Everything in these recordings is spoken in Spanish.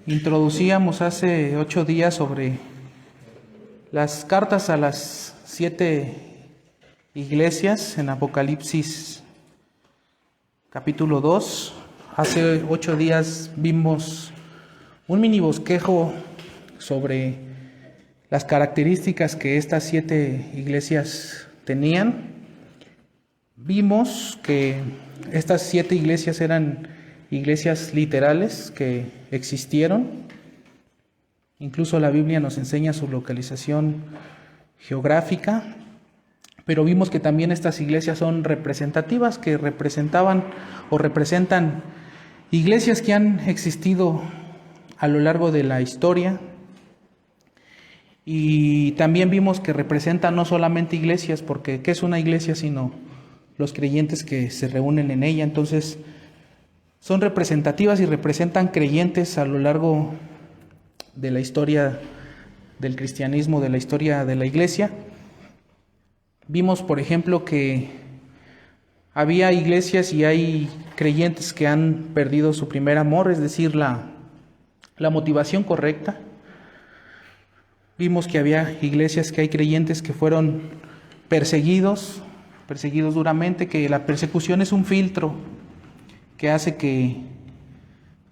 Introducíamos hace 8 días sobre las cartas a las 7 iglesias en Apocalipsis capítulo 2. Hace 8 días vimos un mini bosquejo sobre las características que estas 7 iglesias tenían. Vimos que estas 7 iglesias eran iglesias literales que existieron. Incluso la Biblia nos enseña su localización geográfica, pero vimos que también estas iglesias son representativas, que representaban o representan iglesias que han existido a lo largo de la historia. Y también vimos que representan no solamente iglesias, porque ¿qué es una iglesia sino los creyentes que se reúnen en ella? Entonces, son representativas y representan creyentes a lo largo de la historia del cristianismo, de la historia de la iglesia. Vimos, por ejemplo, que había iglesias y hay creyentes que han perdido su primer amor, es decir, la motivación correcta. Vimos que había iglesias que hay creyentes que fueron perseguidos duramente, que la persecución es un filtro que hace que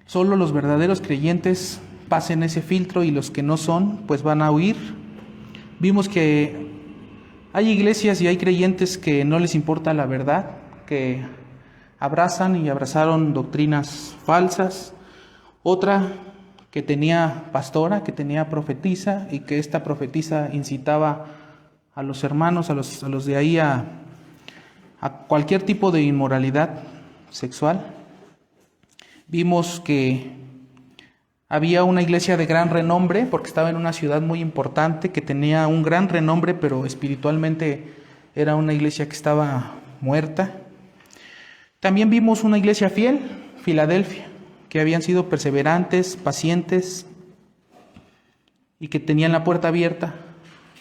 solo los verdaderos creyentes pasen ese filtro y los que no son, pues van a huir. Vimos que hay iglesias y hay creyentes que no les importa la verdad, que abrazan y abrazaron doctrinas falsas. Otra que tenía pastora, que tenía profetisa, y que esta profetisa incitaba a los hermanos, a los de ahí a cualquier tipo de inmoralidad sexual. Vimos que había una iglesia de gran renombre, porque estaba en una ciudad muy importante, que tenía un gran renombre, pero espiritualmente era una iglesia que estaba muerta. También vimos una iglesia fiel, Filadelfia, que habían sido perseverantes, pacientes, y que tenían la puerta abierta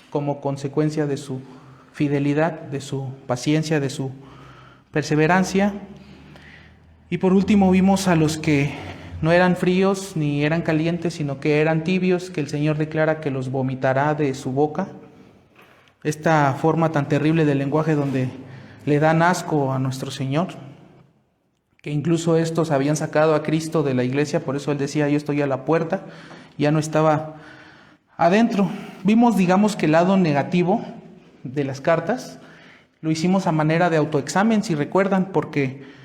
como consecuencia de su fidelidad, de su paciencia, de su perseverancia. Y por último vimos a los que no eran fríos ni eran calientes, sino que eran tibios, que el Señor declara que los vomitará de su boca. Esta forma tan terrible del lenguaje donde le dan asco a nuestro Señor, que incluso estos habían sacado a Cristo de la iglesia, por eso Él decía, yo estoy a la puerta, ya no estaba adentro. Vimos, digamos, que el lado negativo de las cartas lo hicimos a manera de autoexamen, si recuerdan, porque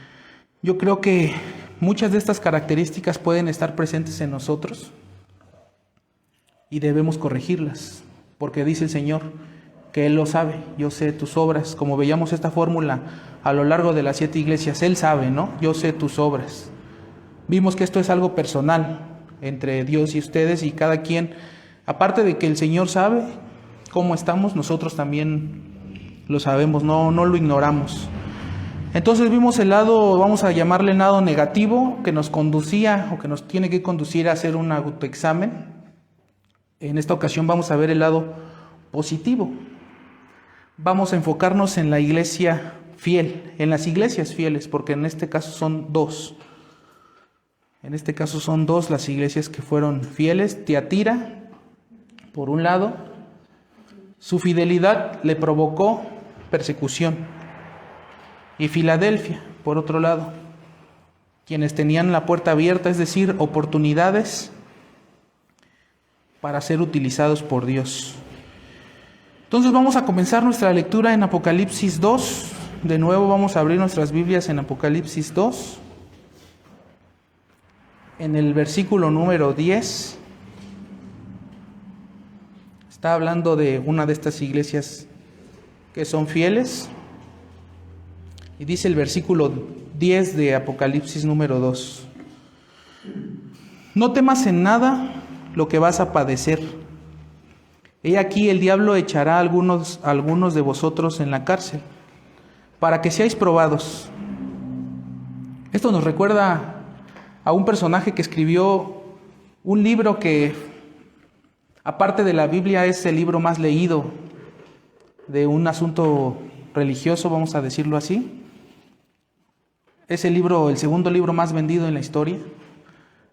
yo creo que muchas de estas características pueden estar presentes en nosotros y debemos corregirlas, porque dice el Señor que Él lo sabe. Yo sé tus obras, como veíamos esta fórmula a lo largo de las 7 iglesias, Él sabe, ¿no? Yo sé tus obras. Vimos que esto es algo personal entre Dios y ustedes, y cada quien, aparte de que el Señor sabe cómo estamos, nosotros también lo sabemos, no lo ignoramos. Entonces vimos el lado, vamos a llamarle el lado negativo, que nos conducía o que nos tiene que conducir a hacer un autoexamen. En esta ocasión vamos a ver el lado positivo. Vamos a enfocarnos en la iglesia fiel, en las iglesias fieles, porque en este caso son 2. En este caso son 2 las iglesias que fueron fieles. Tiatira, por un lado, su fidelidad le provocó persecución. Y Filadelfia, por otro lado, quienes tenían la puerta abierta, es decir, oportunidades para ser utilizados por Dios. Entonces vamos a comenzar nuestra lectura en Apocalipsis 2. De nuevo vamos a abrir nuestras Biblias en Apocalipsis 2. En el versículo número 10. Está hablando de una de estas iglesias que son fieles. Y dice el versículo 10 de Apocalipsis número 2. No temas en nada lo que vas a padecer. He aquí el diablo echará a algunos de vosotros en la cárcel, para que seáis probados. Esto nos recuerda a un personaje que escribió un libro que, aparte de la Biblia, es el libro más leído de un asunto religioso, vamos a decirlo así. Es el segundo libro más vendido en la historia.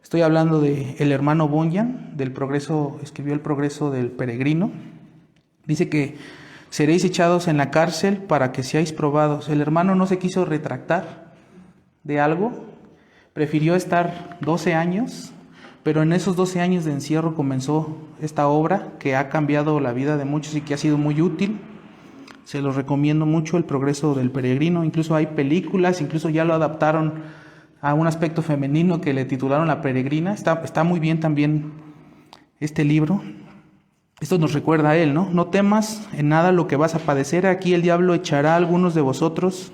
Estoy hablando de el hermano Bunyan, del Progreso, escribió El Progreso del Peregrino. Dice que seréis echados en la cárcel para que seáis probados. El hermano no se quiso retractar de algo, prefirió estar 12 años, pero en esos 12 años de encierro comenzó esta obra que ha cambiado la vida de muchos y que ha sido muy útil. Se los recomiendo mucho, El Progreso del Peregrino. Incluso hay películas, incluso ya lo adaptaron a un aspecto femenino que le titularon La Peregrina. Está muy bien también este libro. Esto nos recuerda a él, ¿no? No temas en nada lo que vas a padecer. Aquí el diablo echará a algunos de vosotros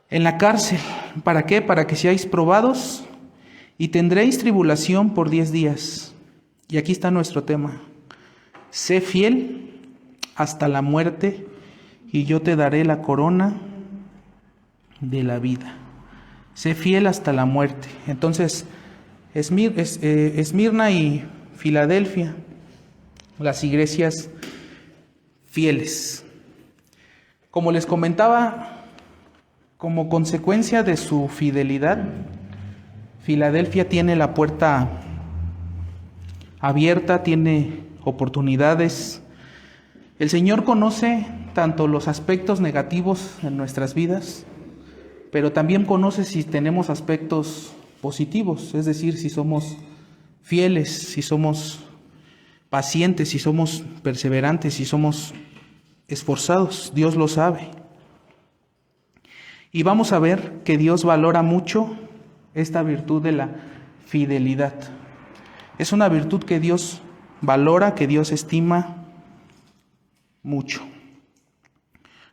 en la cárcel. ¿Para qué? Para que seáis probados y tendréis tribulación por 10 días. Y aquí está nuestro tema. Sé fiel hasta la muerte y yo te daré la corona de la vida. Sé fiel hasta la muerte. Entonces, Esmirna y Filadelfia, las iglesias fieles. Como les comentaba, como consecuencia de su fidelidad, Filadelfia tiene la puerta abierta, tiene oportunidades. El Señor conoce tanto los aspectos negativos en nuestras vidas, pero también conoce si tenemos aspectos positivos, es decir, si somos fieles, si somos pacientes, si somos perseverantes, si somos esforzados. Dios lo sabe. Y vamos a ver que Dios valora mucho esta virtud de la fidelidad. Es una virtud que Dios valora, que Dios estima mucho.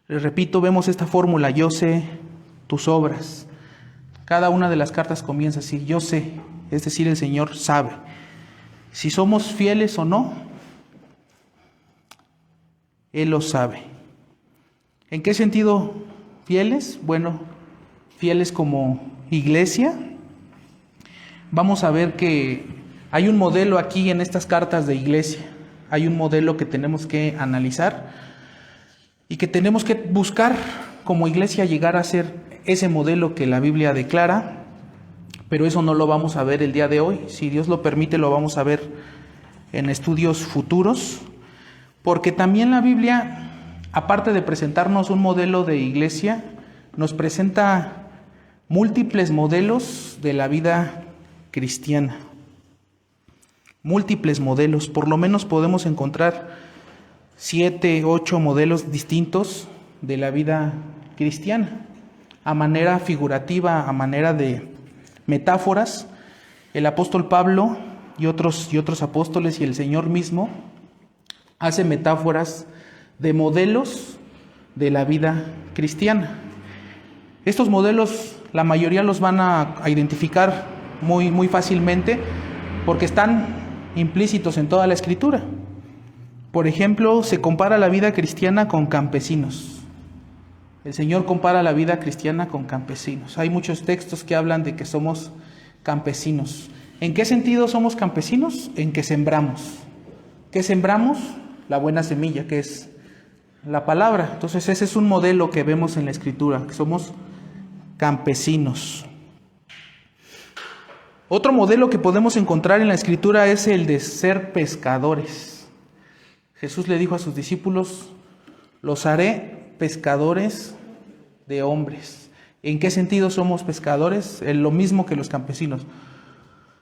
Les repito, vemos esta fórmula: yo sé tus obras. Cada una de las cartas comienza así: yo sé, es decir, el Señor sabe si somos fieles o no. Él lo sabe. ¿En qué sentido fieles? Bueno, fieles como iglesia. Vamos a ver que hay un modelo aquí en estas cartas de iglesia. Hay un modelo que tenemos que analizar y que tenemos que buscar como iglesia llegar a ser ese modelo que la Biblia declara, pero eso no lo vamos a ver el día de hoy. Si Dios lo permite, lo vamos a ver en estudios futuros, porque también la Biblia, aparte de presentarnos un modelo de iglesia, nos presenta múltiples modelos de la vida cristiana. Múltiples modelos, por lo menos podemos encontrar 7, 8 modelos distintos de la vida cristiana. A manera figurativa, a manera de metáforas, el apóstol Pablo y otros apóstoles y el Señor mismo hace metáforas de modelos de la vida cristiana. Estos modelos, la mayoría los van a identificar muy fácilmente porque están implícitos en toda la Escritura. Por ejemplo, se compara la vida cristiana con campesinos. El Señor compara la vida cristiana con campesinos. Hay muchos textos que hablan de que somos campesinos. ¿En qué sentido somos campesinos? En que sembramos. ¿Qué sembramos? La buena semilla, que es la palabra. Entonces ese es un modelo que vemos en la Escritura, que somos campesinos. Otro modelo que podemos encontrar en la Escritura es el de ser pescadores. Jesús le dijo a sus discípulos: los haré pescadores de hombres. ¿En qué sentido somos pescadores? Lo mismo que los campesinos.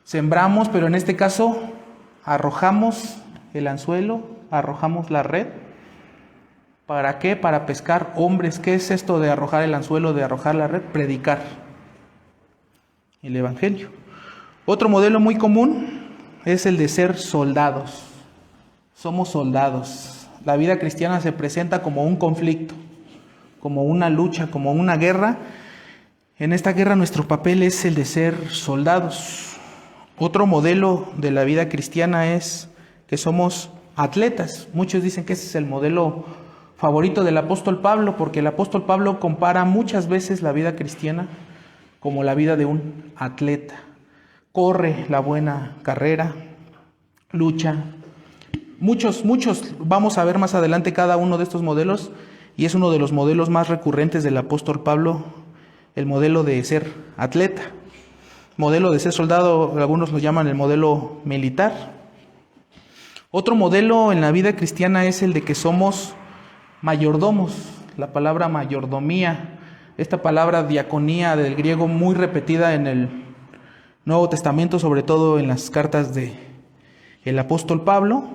Sembramos, pero en este caso arrojamos el anzuelo, arrojamos la red. ¿Para qué? Para pescar hombres. ¿Qué es esto de arrojar el anzuelo, de arrojar la red? Predicar el Evangelio. Otro modelo muy común es el de ser soldados. Somos soldados. La vida cristiana se presenta como un conflicto, como una lucha, como una guerra. En esta guerra nuestro papel es el de ser soldados. Otro modelo de la vida cristiana es que somos atletas. Muchos dicen que ese es el modelo favorito del apóstol Pablo, porque el apóstol Pablo compara muchas veces la vida cristiana como la vida de un atleta. Corre la buena carrera, lucha. Muchos, vamos a ver más adelante cada uno de estos modelos, y es uno de los modelos más recurrentes del apóstol Pablo, el modelo de ser atleta. modelo de ser soldado, algunos lo llaman el modelo militar. Otro modelo en la vida cristiana es el de que somos mayordomos. La palabra mayordomía, esta palabra diaconía del griego muy repetida en el Nuevo Testamento, sobre todo en las cartas de el apóstol Pablo.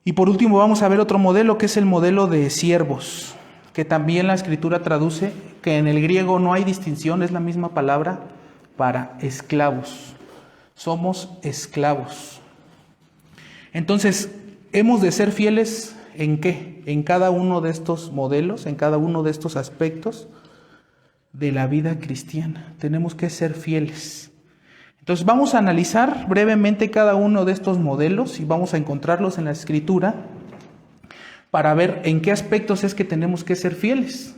Y por último vamos a ver otro modelo que es el modelo de siervos, que también la Escritura traduce que en el griego no hay distinción, es la misma palabra para esclavos. Somos esclavos. Entonces, hemos de ser fieles ¿en qué? En cada uno de estos modelos, en cada uno de estos aspectos de la vida cristiana. Tenemos que ser fieles. Entonces vamos a analizar brevemente cada uno de estos modelos y vamos a encontrarlos en la Escritura para ver en qué aspectos es que tenemos que ser fieles.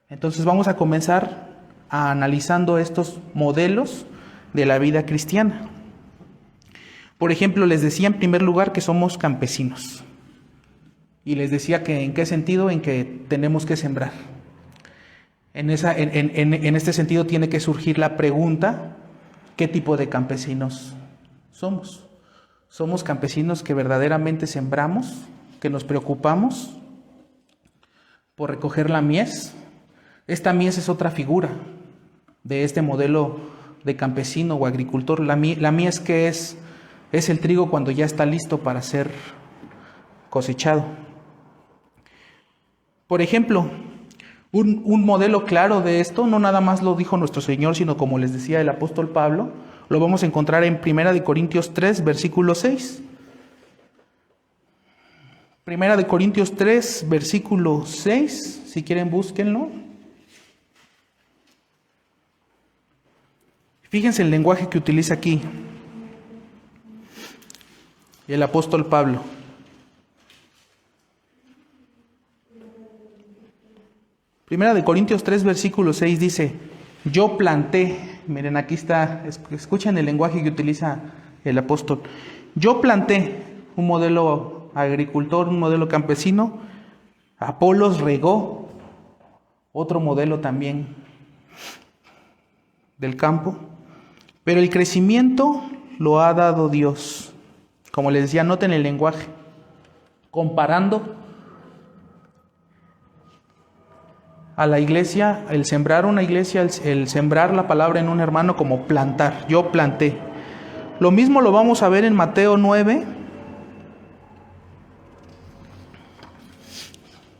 Entonces vamos a comenzar analizando estos modelos de la vida cristiana. Por ejemplo, les decía en primer lugar que somos campesinos. Y les decía que en qué sentido, en que tenemos que sembrar. En este sentido tiene que surgir la pregunta: ¿qué tipo de campesinos somos? ¿Somos campesinos que verdaderamente sembramos, que nos preocupamos por recoger la mies? Esta mies es otra figura de este modelo de campesino o agricultor. La mies que es el trigo cuando ya está listo para ser cosechado. Por ejemplo, un modelo claro de esto, no nada más lo dijo nuestro Señor, sino como les decía el apóstol Pablo, lo vamos a encontrar en 1 Corintios 3, versículo 6. 1 Corintios 3, versículo 6, si quieren búsquenlo. Fíjense el lenguaje que utiliza aquí el apóstol Pablo. Primera de Corintios 3, versículo 6 dice: yo planté. Miren, aquí está, escuchen el lenguaje que utiliza el apóstol. Yo planté, un modelo agricultor, un modelo campesino. Apolos regó, otro modelo también del campo. Pero el crecimiento lo ha dado Dios. Como les decía, noten el lenguaje. Comparando a la iglesia, el sembrar una iglesia, el sembrar la palabra en un hermano como plantar. Yo planté. Lo mismo lo vamos a ver en Mateo 9.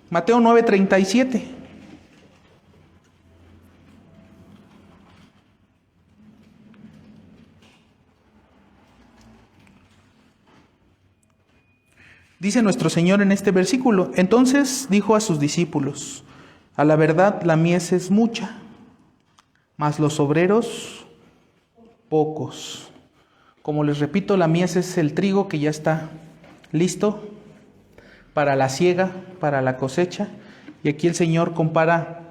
Mateo 9, 37. Dice nuestro Señor en este versículo: entonces dijo a sus discípulos: a la verdad la mies es mucha, mas los obreros pocos. Como les repito, la mies es el trigo que ya está listo para la siega, para la cosecha. Y aquí el Señor compara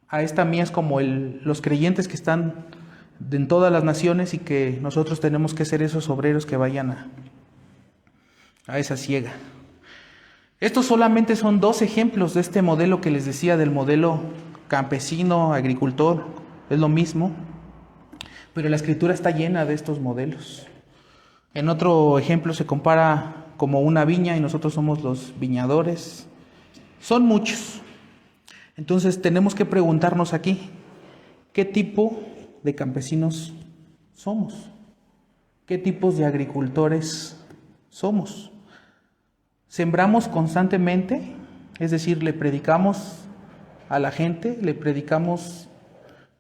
a esta mies como los creyentes que están en todas las naciones y que nosotros tenemos que ser esos obreros que vayan a esa siega. Estos solamente son dos ejemplos de este modelo que les decía, del modelo campesino, agricultor, es lo mismo, pero la Escritura está llena de estos modelos. En otro ejemplo se compara como una viña y nosotros somos los viñadores. Son muchos. Entonces tenemos que preguntarnos aquí, ¿qué tipo de campesinos somos? ¿Qué tipos de agricultores somos? ¿Sembramos constantemente? Es decir, le predicamos a la gente, le predicamos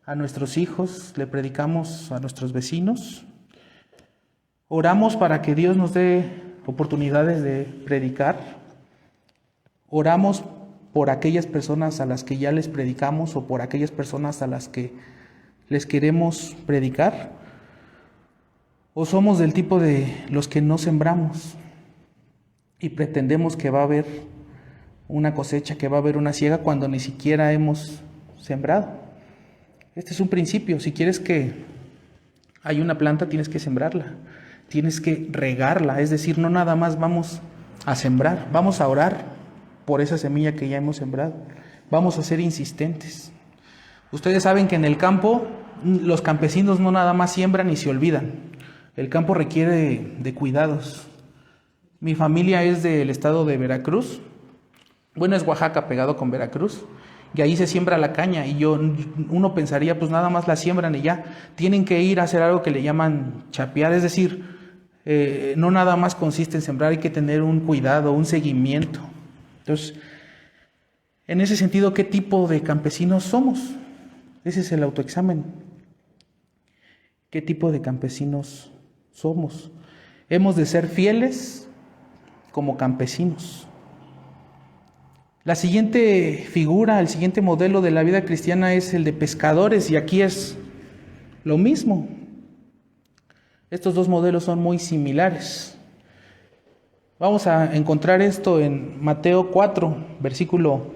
a nuestros hijos, le predicamos a nuestros vecinos. Oramos para que Dios nos dé oportunidades de predicar. Oramos por aquellas personas a las que ya les predicamos o por aquellas personas a las que les queremos predicar. ¿O somos del tipo de los que no sembramos y pretendemos que va a haber una cosecha, que va a haber una siega cuando ni siquiera hemos sembrado? Este es un principio. Si quieres que haya una planta, tienes que sembrarla, tienes que regarla. Es decir, no nada más vamos a sembrar, vamos a orar por esa semilla que ya hemos sembrado. Vamos a ser insistentes. Ustedes saben que en el campo los campesinos no nada más siembran y se olvidan. El campo requiere de cuidados. Mi familia es del estado de Veracruz. Bueno, es Oaxaca pegado con Veracruz. Y ahí se siembra la caña. Y uno pensaría, pues nada más la siembran y ya. Tienen que ir a hacer algo que le llaman chapear. Es decir, no nada más consiste en sembrar, hay que tener un cuidado, un seguimiento. Entonces, en ese sentido, ¿qué tipo de campesinos somos? Ese es el autoexamen. ¿Qué tipo de campesinos somos? Hemos de ser fieles como campesinos. La siguiente figura, el siguiente modelo de la vida cristiana es el de pescadores, y aquí es lo mismo. Estos dos modelos son muy similares. Vamos a encontrar esto en Mateo 4, versículo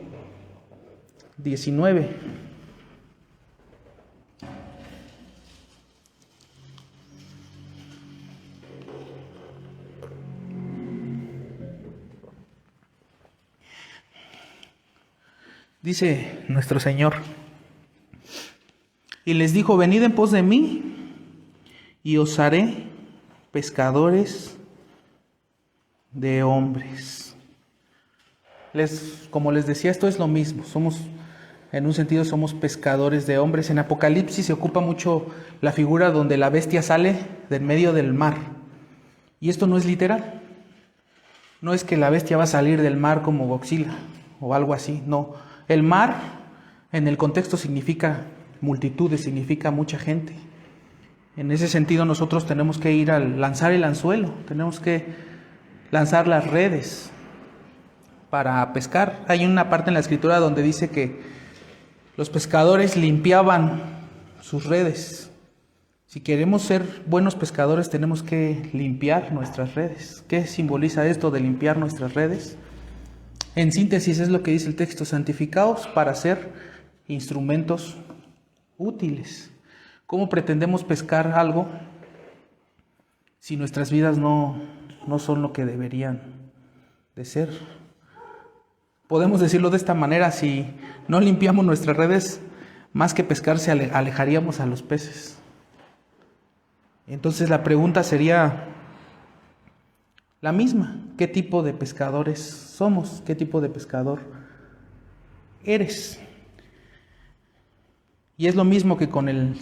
19. Dice nuestro Señor: y les dijo, venid en pos de mí, y os haré pescadores de hombres. Como les decía, esto es lo mismo. En un sentido, somos pescadores de hombres. En Apocalipsis se ocupa mucho la figura donde la bestia sale del medio del mar. Y esto no es literal. No es que la bestia va a salir del mar como Godzilla o algo así, no. El mar, en el contexto, significa multitudes, significa mucha gente. En ese sentido, nosotros tenemos que ir a lanzar el anzuelo, tenemos que lanzar las redes para pescar. Hay una parte en la Escritura donde dice que los pescadores limpiaban sus redes. Si queremos ser buenos pescadores, tenemos que limpiar nuestras redes. ¿Qué simboliza esto de limpiar nuestras redes? En síntesis es lo que dice el texto: santificaos para ser instrumentos útiles. ¿Cómo pretendemos pescar algo si nuestras vidas no son lo que deberían de ser? Podemos decirlo de esta manera: si no limpiamos nuestras redes, más que pescar, alejaríamos a los peces. Entonces la pregunta sería la misma: ¿qué tipo de pescadores somos? ¿Qué tipo de pescador eres? Y es lo mismo que con el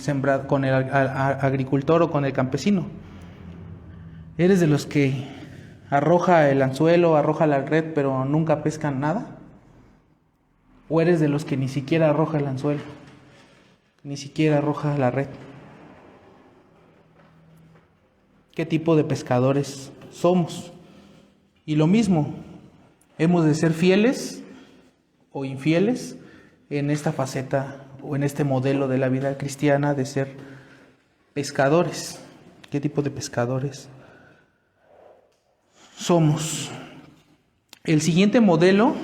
agricultor o con el campesino. ¿Eres de los que arroja el anzuelo, arroja la red, pero nunca pescan nada? ¿O eres de los que ni siquiera arroja el anzuelo, ni siquiera arroja la red? ¿Qué tipo de pescadores somos? Y lo mismo, hemos de ser fieles o infieles en esta faceta o en este modelo de la vida cristiana de ser pescadores. ¿Qué tipo de pescadores somos? El siguiente modelo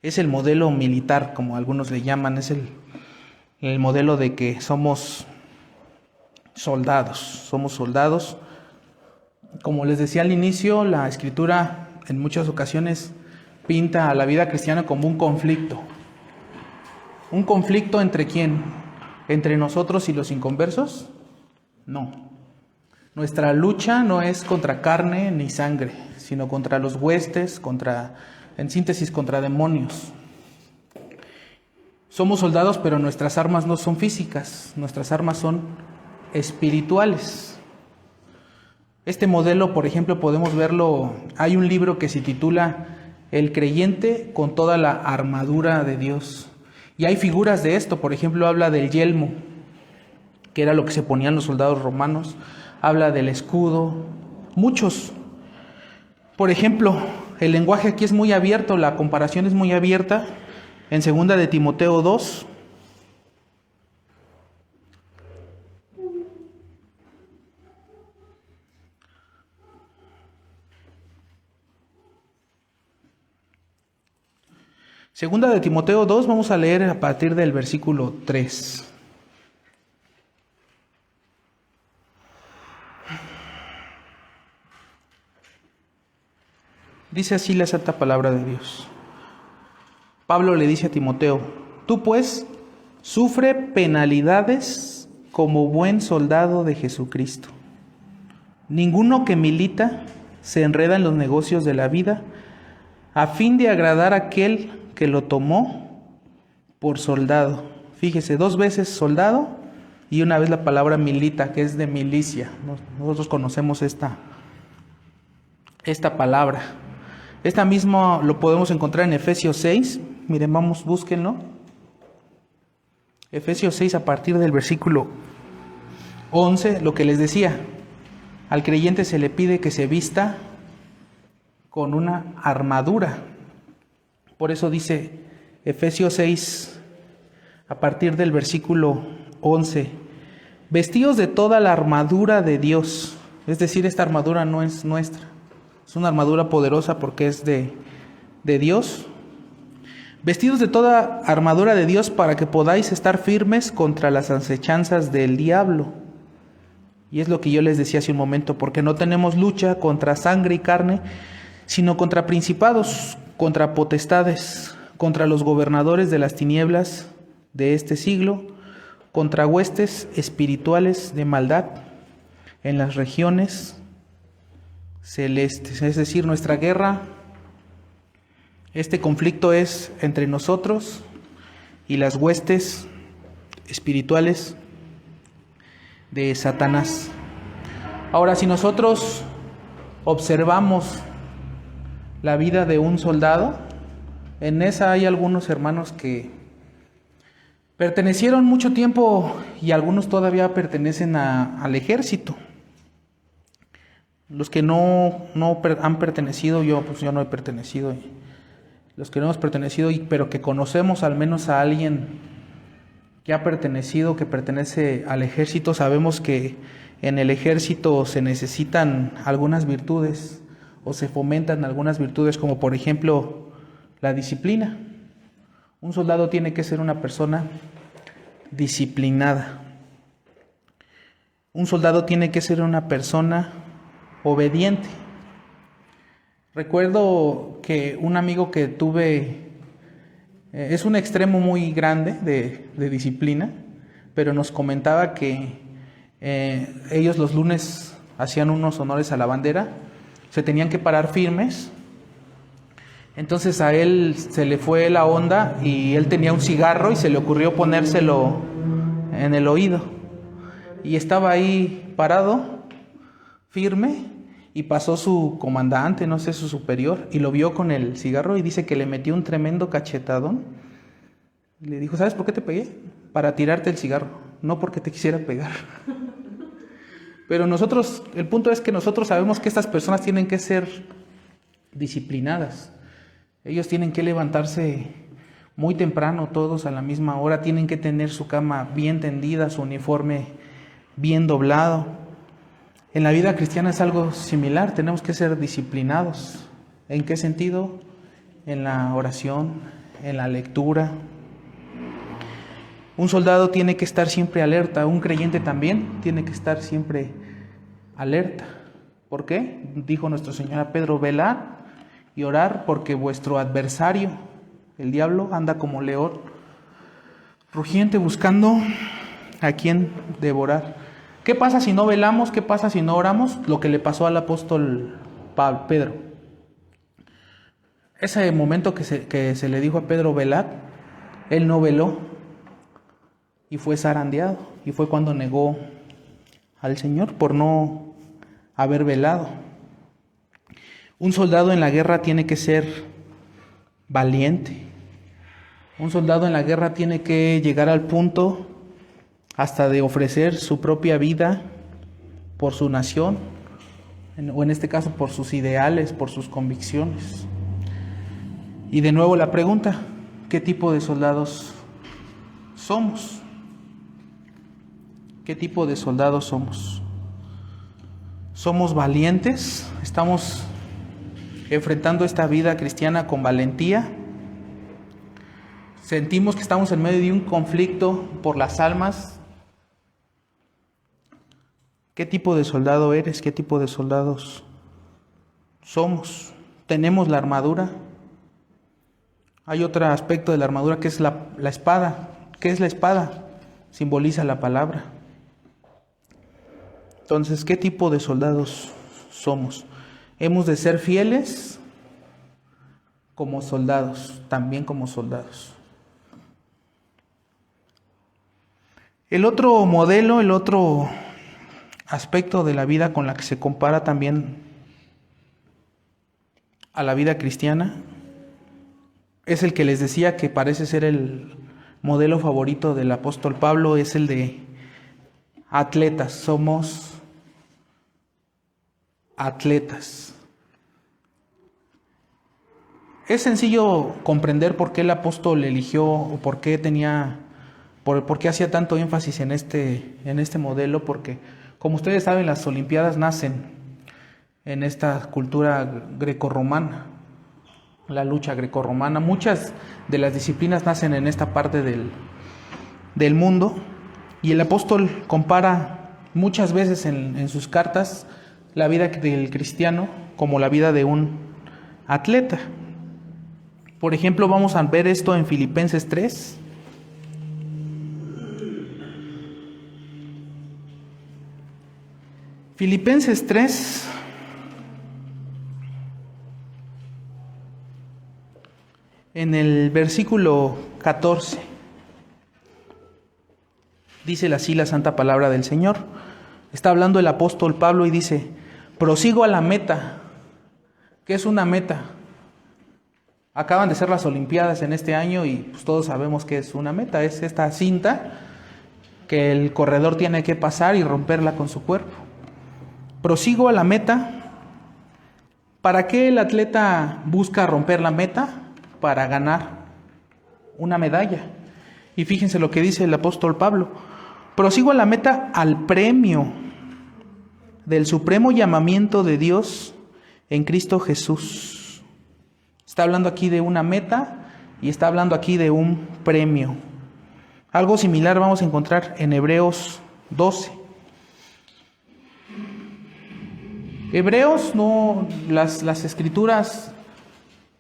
es el modelo militar, como algunos le llaman. Es el modelo de que somos soldados. Como les decía al inicio, la Escritura en muchas ocasiones pinta a la vida cristiana como un conflicto. ¿Un conflicto entre quién? ¿Entre nosotros y los inconversos? No. Nuestra lucha no es contra carne ni sangre, sino contra los huestes, en síntesis, contra demonios. Somos soldados, pero nuestras armas no son físicas, nuestras armas son espirituales. Este modelo, por ejemplo, podemos verlo. Hay un libro que se titula El creyente con toda la armadura de Dios. Y hay figuras de esto. Por ejemplo, habla del yelmo, que era lo que se ponían los soldados romanos. Habla del escudo. Muchos. Por ejemplo, el lenguaje aquí es muy abierto, la comparación es muy abierta. En 2 de Timoteo 2. Segunda de Timoteo 2, vamos a leer a partir del versículo 3. Dice así la santa palabra de Dios. Pablo le dice a Timoteo: tú pues, sufre penalidades como buen soldado de Jesucristo. Ninguno que milita se enreda en los negocios de la vida a fin de agradar a aquel que lo tomó por soldado. Fíjese, 2 veces soldado y una vez la palabra milita, que es de milicia. Nosotros conocemos esta palabra. Esta misma lo podemos encontrar en Efesios 6. Miren, vamos, búsquenlo. Efesios 6 a partir del versículo 11, lo que les decía. Al creyente se le pide que se vista con una armadura. Por eso dice Efesios 6, a partir del versículo 11, vestidos de toda la armadura de Dios. Es decir, esta armadura no es nuestra, es una armadura poderosa porque es de Dios. Vestidos de toda armadura de Dios para que podáis estar firmes contra las acechanzas del diablo. Y es lo que yo les decía hace un momento, porque no tenemos lucha contra sangre y carne, sino contra principados, contra potestades, contra los gobernadores de las tinieblas de este siglo, contra huestes espirituales de maldad en las regiones celestes. Es decir, nuestra guerra, este conflicto es entre nosotros y las huestes espirituales de Satanás. Ahora, si nosotros observamos la vida de un soldado, en esa hay algunos hermanos que pertenecieron mucho tiempo y algunos todavía pertenecen al ejército. Los que no han pertenecido, yo no he pertenecido. Los que no hemos pertenecido, pero que conocemos al menos a alguien que ha pertenecido, que pertenece al ejército, sabemos que en el ejército se necesitan algunas virtudes o se fomentan algunas virtudes, como por ejemplo la disciplina. Un soldado tiene que ser una persona disciplinada. Un soldado tiene que ser una persona obediente. Recuerdo que un amigo que tuve es un extremo muy grande de disciplina, pero nos comentaba que ellos los lunes hacían unos honores a la bandera, se tenían que parar firmes. Entonces a él se le fue la onda y él tenía un cigarro y se le ocurrió ponérselo en el oído. Y estaba ahí parado, firme, y pasó su comandante, no sé, su superior, y lo vio con el cigarro y dice que le metió un tremendo cachetadón. Y le dijo, ¿sabes por qué te pegué? Para tirarte el cigarro, no porque te quisiera pegar. Pero nosotros, el punto es que nosotros sabemos que estas personas tienen que ser disciplinadas. Ellos tienen que levantarse muy temprano, todos a la misma hora, tienen que tener su cama bien tendida, su uniforme bien doblado. En la vida cristiana es algo similar, tenemos que ser disciplinados. ¿En qué sentido? En la oración, en la lectura. Un soldado tiene que estar siempre alerta, un creyente también tiene que estar siempre alerta. ¿Por qué? Dijo nuestro Señor a Pedro, velad y orar porque vuestro adversario, el diablo, anda como león rugiente buscando a quien devorar. ¿Qué pasa si no velamos? ¿Qué pasa si no oramos? Lo que le pasó al apóstol Pedro. Ese momento que se le dijo a Pedro, velad, él no veló y fue zarandeado. Y fue cuando negó al Señor por no haber velado. Un soldado en la guerra tiene que ser valiente. Un soldado en la guerra tiene que llegar al punto hasta de ofrecer su propia vida por su nación, o en este caso por sus ideales, por sus convicciones. Y de nuevo la pregunta, ¿qué tipo de soldados somos? ¿Qué tipo de soldados somos? ¿Somos valientes? ¿Estamos enfrentando esta vida cristiana con valentía? ¿Sentimos que estamos en medio de un conflicto por las almas? ¿Qué tipo de soldado eres? ¿Qué tipo de soldados somos? ¿Tenemos la armadura? Hay otro aspecto de la armadura que es la espada. ¿Qué es la espada? Simboliza la palabra. Entonces, ¿qué tipo de soldados somos? Hemos de ser fieles como soldados, también como soldados. El otro modelo, el otro aspecto de la vida con la que se compara también a la vida cristiana es el que les decía que parece ser el modelo favorito del apóstol Pablo, es el de atletas. Somos atletas. Es sencillo comprender por qué el apóstol eligió o por qué hacía tanto énfasis en este modelo, porque como ustedes saben, las Olimpiadas nacen en esta cultura grecorromana, la lucha grecorromana. Muchas de las disciplinas nacen en esta parte del mundo, y el apóstol compara muchas veces en sus cartas la vida del cristiano como la vida de un atleta. Por ejemplo, vamos a ver esto en Filipenses 3. Filipenses 3, en el versículo 14, dice así la santa palabra del Señor. Está hablando el apóstol Pablo y dice: prosigo a la meta. ¿Qué es una meta? Acaban de ser las Olimpiadas en este año y pues todos sabemos que es una meta. Es esta cinta que el corredor tiene que pasar y romperla con su cuerpo. Prosigo a la meta. ¿Para qué el atleta busca romper la meta? Para ganar una medalla. Y fíjense lo que dice el apóstol Pablo: prosigo a la meta, al premio del supremo llamamiento de Dios en Cristo Jesús. Está hablando aquí de una meta y está hablando aquí de un premio. Algo similar vamos a encontrar en Hebreos 12. Hebreos, las escrituras,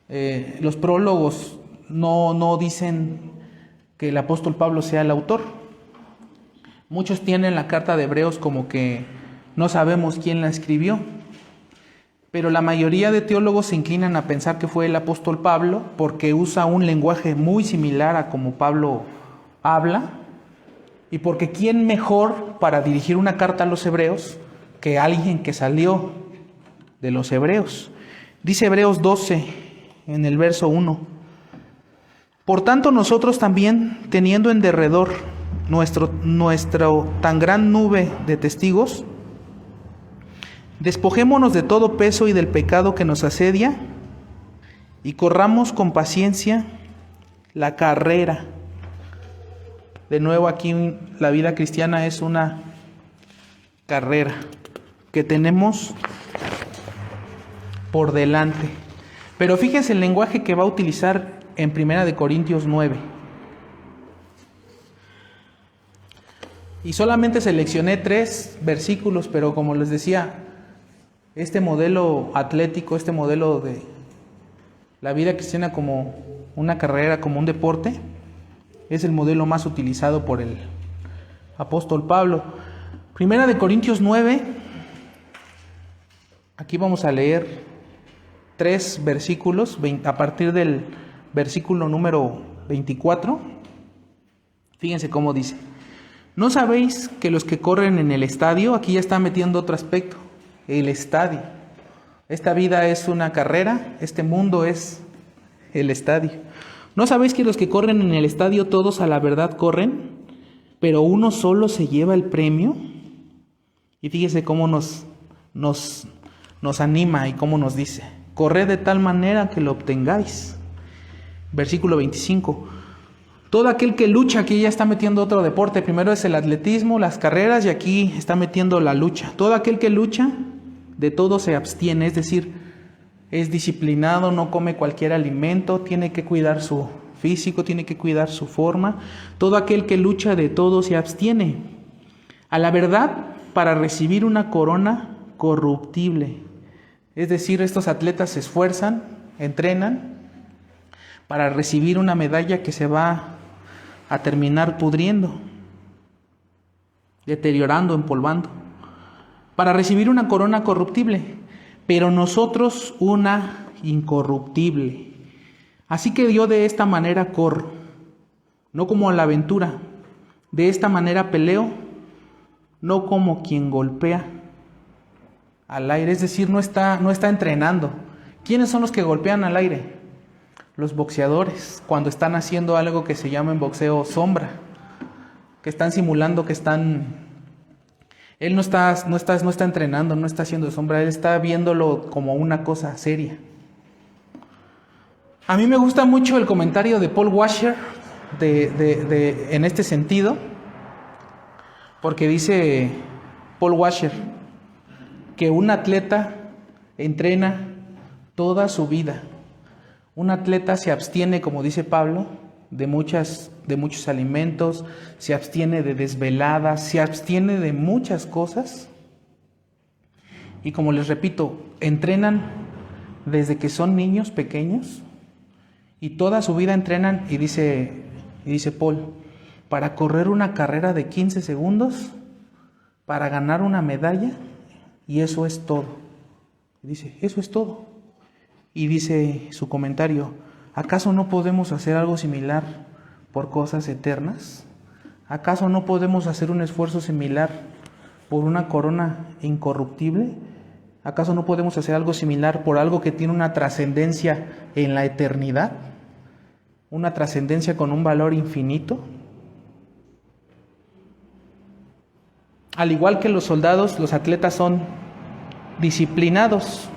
los prólogos no dicen que el apóstol Pablo sea el autor. Muchos tienen la carta de Hebreos como que no sabemos quién la escribió, pero la mayoría de teólogos se inclinan a pensar que fue el apóstol Pablo, porque usa un lenguaje muy similar a como Pablo habla, y porque ¿quién mejor para dirigir una carta a los hebreos que alguien que salió de los hebreos? Dice Hebreos 12 en el verso 1: por tanto nosotros también, teniendo en derredor nuestro tan gran nube de testigos, despojémonos de todo peso y del pecado que nos asedia, y corramos con paciencia la carrera. De nuevo, aquí la vida cristiana es una carrera que tenemos por delante. Pero fíjense el lenguaje que va a utilizar en 1 Corintios 9. Y solamente seleccioné 3 versículos, pero como les decía, este modelo atlético, este modelo de la vida cristiana como una carrera, como un deporte, es el modelo más utilizado por el apóstol Pablo. 1 Corintios 9, aquí vamos a leer 3 versículos, a partir del versículo número 24. Fíjense cómo dice: ¿no sabéis que los que corren en el estadio? Aquí ya está metiendo otro aspecto, el estadio. Esta vida es una carrera, este mundo es el estadio. ¿No sabéis que los que corren en el estadio todos a la verdad corren, pero uno solo se lleva el premio? Y fíjese cómo nos anima y cómo nos dice: corred de tal manera que lo obtengáis. Versículo 25: todo aquel que lucha, aquí ya está metiendo otro deporte. Primero es el atletismo, las carreras, y aquí está metiendo la lucha. Todo aquel que lucha, de todo se abstiene, es decir, es disciplinado, no come cualquier alimento, tiene que cuidar su físico, tiene que cuidar su forma. Todo aquel que lucha, de todo se abstiene. A la verdad, para recibir una corona corruptible. Es decir, estos atletas se esfuerzan, entrenan para recibir una medalla que se va a terminar pudriendo, deteriorando, empolvando, para recibir una corona corruptible, pero nosotros una incorruptible. Así que yo de esta manera corro, no como a la aventura, de esta manera peleo, no como quien golpea al aire, es decir, no está entrenando. ¿Quiénes son los que golpean al aire? Los boxeadores, cuando están haciendo algo que se llama en boxeo sombra, que están simulando que están... Él no está entrenando, no está haciendo sombra, él está viéndolo como una cosa seria. A mí me gusta mucho el comentario de Paul Washer en este sentido, porque dice Paul Washer que un atleta entrena toda su vida. Un atleta se abstiene, como dice Pablo, de muchos alimentos, se abstiene de desveladas, se abstiene de muchas cosas. Y como les repito, entrenan desde que son niños pequeños y toda su vida entrenan, y dice Paul, para correr una carrera de 15 segundos, para ganar una medalla, y eso es todo. Dice, eso es todo. Y dice su comentario, ¿acaso no podemos hacer algo similar por cosas eternas? ¿Acaso no podemos hacer un esfuerzo similar por una corona incorruptible? ¿Acaso no podemos hacer algo similar por algo que tiene una trascendencia en la eternidad? ¿Una trascendencia con un valor infinito? Al igual que los soldados, los atletas son disciplinados.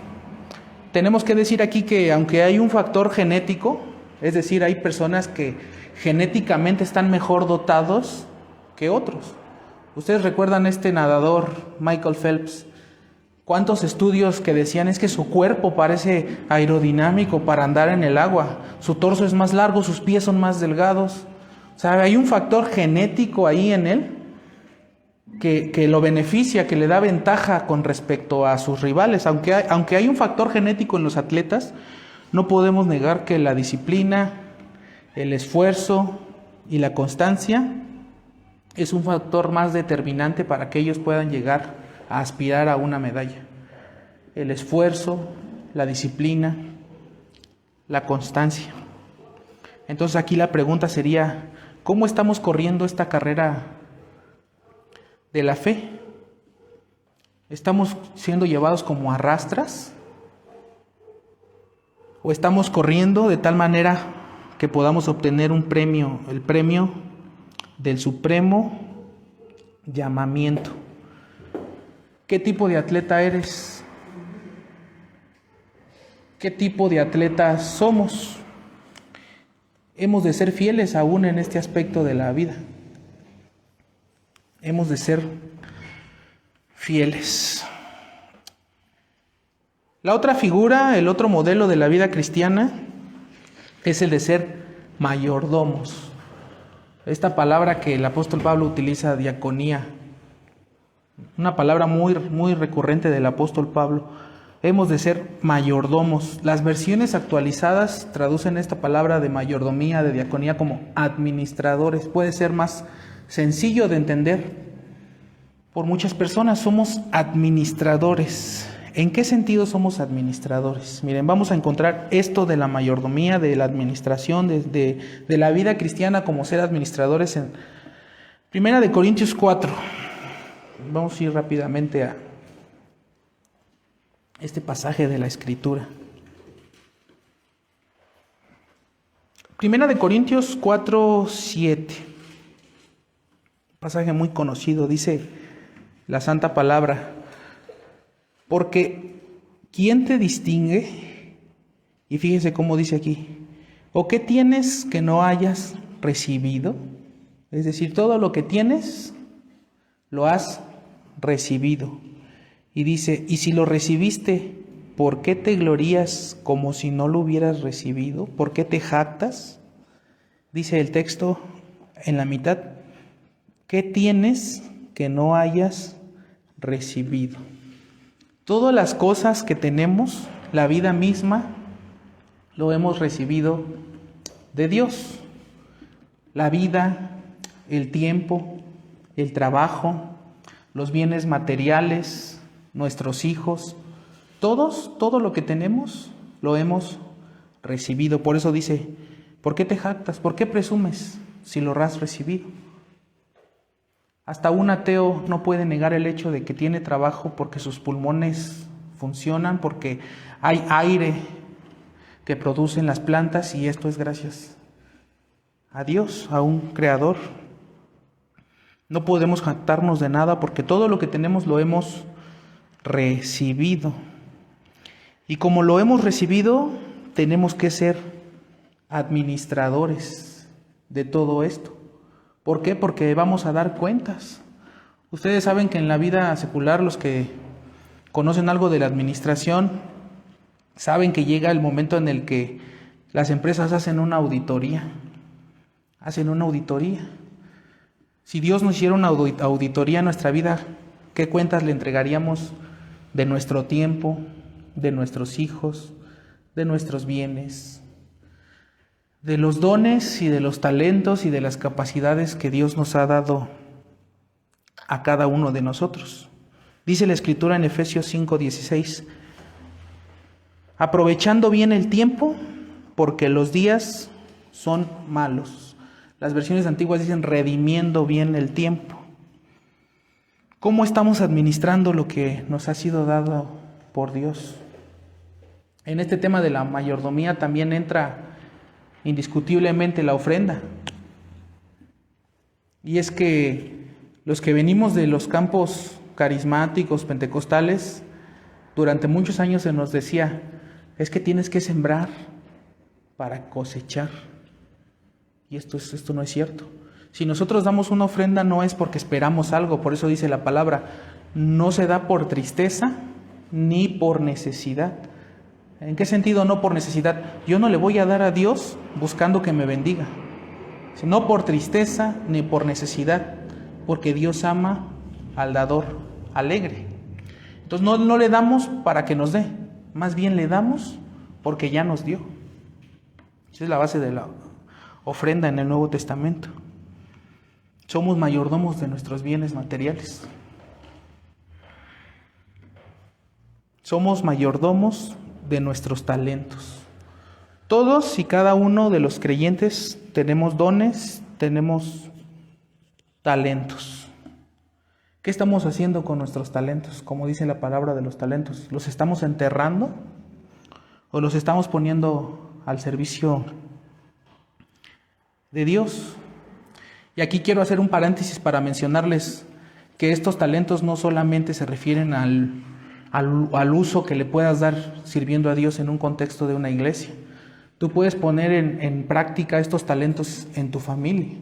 Tenemos que decir aquí que aunque hay un factor genético, es decir, hay personas que genéticamente están mejor dotados que otros. Ustedes recuerdan este nadador, Michael Phelps, cuántos estudios que decían es que su cuerpo parece aerodinámico para andar en el agua, su torso es más largo, sus pies son más delgados. O sea, hay un factor genético ahí en él que lo beneficia, que le da ventaja con respecto a sus rivales. Aunque hay un factor genético en los atletas, no podemos negar que la disciplina, el esfuerzo y la constancia es un factor más determinante para que ellos puedan llegar a aspirar a una medalla. El esfuerzo, la disciplina, la constancia. Entonces aquí la pregunta sería, ¿cómo estamos corriendo esta carrera de la fe? ¿Estamos siendo llevados como a rastras? ¿O estamos corriendo de tal manera que podamos obtener un premio, el premio del supremo llamamiento? ¿Qué tipo de atleta eres? ¿Qué tipo de atleta somos? Hemos de ser fieles aún en este aspecto de la vida. Hemos de ser fieles. La otra figura, el otro modelo de la vida cristiana es el de ser mayordomos. Esta palabra que el apóstol Pablo utiliza, diaconía, una palabra muy recurrente del apóstol Pablo. Hemos de ser mayordomos. Las versiones actualizadas traducen esta palabra de mayordomía, de diaconía, como administradores. Puede ser más sencillo de entender por muchas personas. Somos administradores. ¿En qué sentido somos administradores? Miren, vamos a encontrar esto de la mayordomía, de la administración, de la vida cristiana como ser administradores en 1 Corintios 4. Vamos a ir rápidamente a este pasaje de la Escritura. 1 Corintios 4, 7. Pasaje muy conocido, dice la santa palabra: porque ¿quién te distingue? Y fíjese cómo dice aquí: ¿o qué tienes que no hayas recibido? Es decir, todo lo que tienes lo has recibido. Y dice: y si lo recibiste, ¿por qué te glorías como si no lo hubieras recibido? ¿Por qué te jactas? Dice el texto en la mitad: ¿qué tienes que no hayas recibido? Todas las cosas que tenemos, la vida misma, lo hemos recibido de Dios. la vida, el tiempo, el trabajo, los bienes materiales, nuestros hijos, todo lo que tenemos lo hemos recibido. Por eso dice, ¿por qué te jactas? ¿Por qué presumes si lo has recibido? Hasta un ateo no puede negar el hecho de que tiene trabajo porque sus pulmones funcionan, porque hay aire que producen las plantas, y esto es gracias a Dios, a un creador. No podemos jactarnos de nada porque todo lo que tenemos lo hemos recibido. Y como lo hemos recibido, tenemos que ser administradores de todo esto. ¿Por qué? Porque vamos a dar cuentas. Ustedes saben que en la vida secular, los que conocen algo de la administración, saben que llega el momento en el que las empresas hacen una auditoría. Si Dios nos hiciera una auditoría en nuestra vida, ¿qué cuentas le entregaríamos de nuestro tiempo, de nuestros hijos, de nuestros bienes, de los dones y de los talentos y de las capacidades que Dios nos ha dado a cada uno de nosotros? Dice la Escritura en Efesios 5:16, aprovechando bien el tiempo, porque los días son malos. Las versiones antiguas dicen redimiendo bien el tiempo. ¿Cómo estamos administrando lo que nos ha sido dado por Dios? En este tema de la mayordomía también entra indiscutiblemente la ofrenda. Y es que los que venimos de los campos carismáticos, pentecostales, durante muchos años se nos decía, es que tienes que sembrar para cosechar. Y esto no es cierto. Si nosotros damos una ofrenda no es porque esperamos algo, por eso dice la palabra, no se da por tristeza ni por necesidad. ¿En qué sentido no por necesidad? Yo no le voy a dar a Dios buscando que me bendiga, no por tristeza ni por necesidad, porque Dios ama al dador alegre. Entonces no le damos para que nos dé, más bien le damos porque ya nos dio. Esa es la base de la ofrenda en el Nuevo Testamento. Somos mayordomos de nuestros bienes materiales. Somos mayordomos de nuestros talentos. Todos y cada uno de los creyentes tenemos dones, tenemos talentos. ¿Qué estamos haciendo con nuestros talentos? Como dice la palabra de los talentos, ¿los estamos enterrando o los estamos poniendo al servicio de Dios? Y aquí quiero hacer un paréntesis para mencionarles que estos talentos no solamente se refieren al uso que le puedas dar sirviendo a Dios en un contexto de una iglesia. Tú puedes poner en práctica estos talentos en tu familia,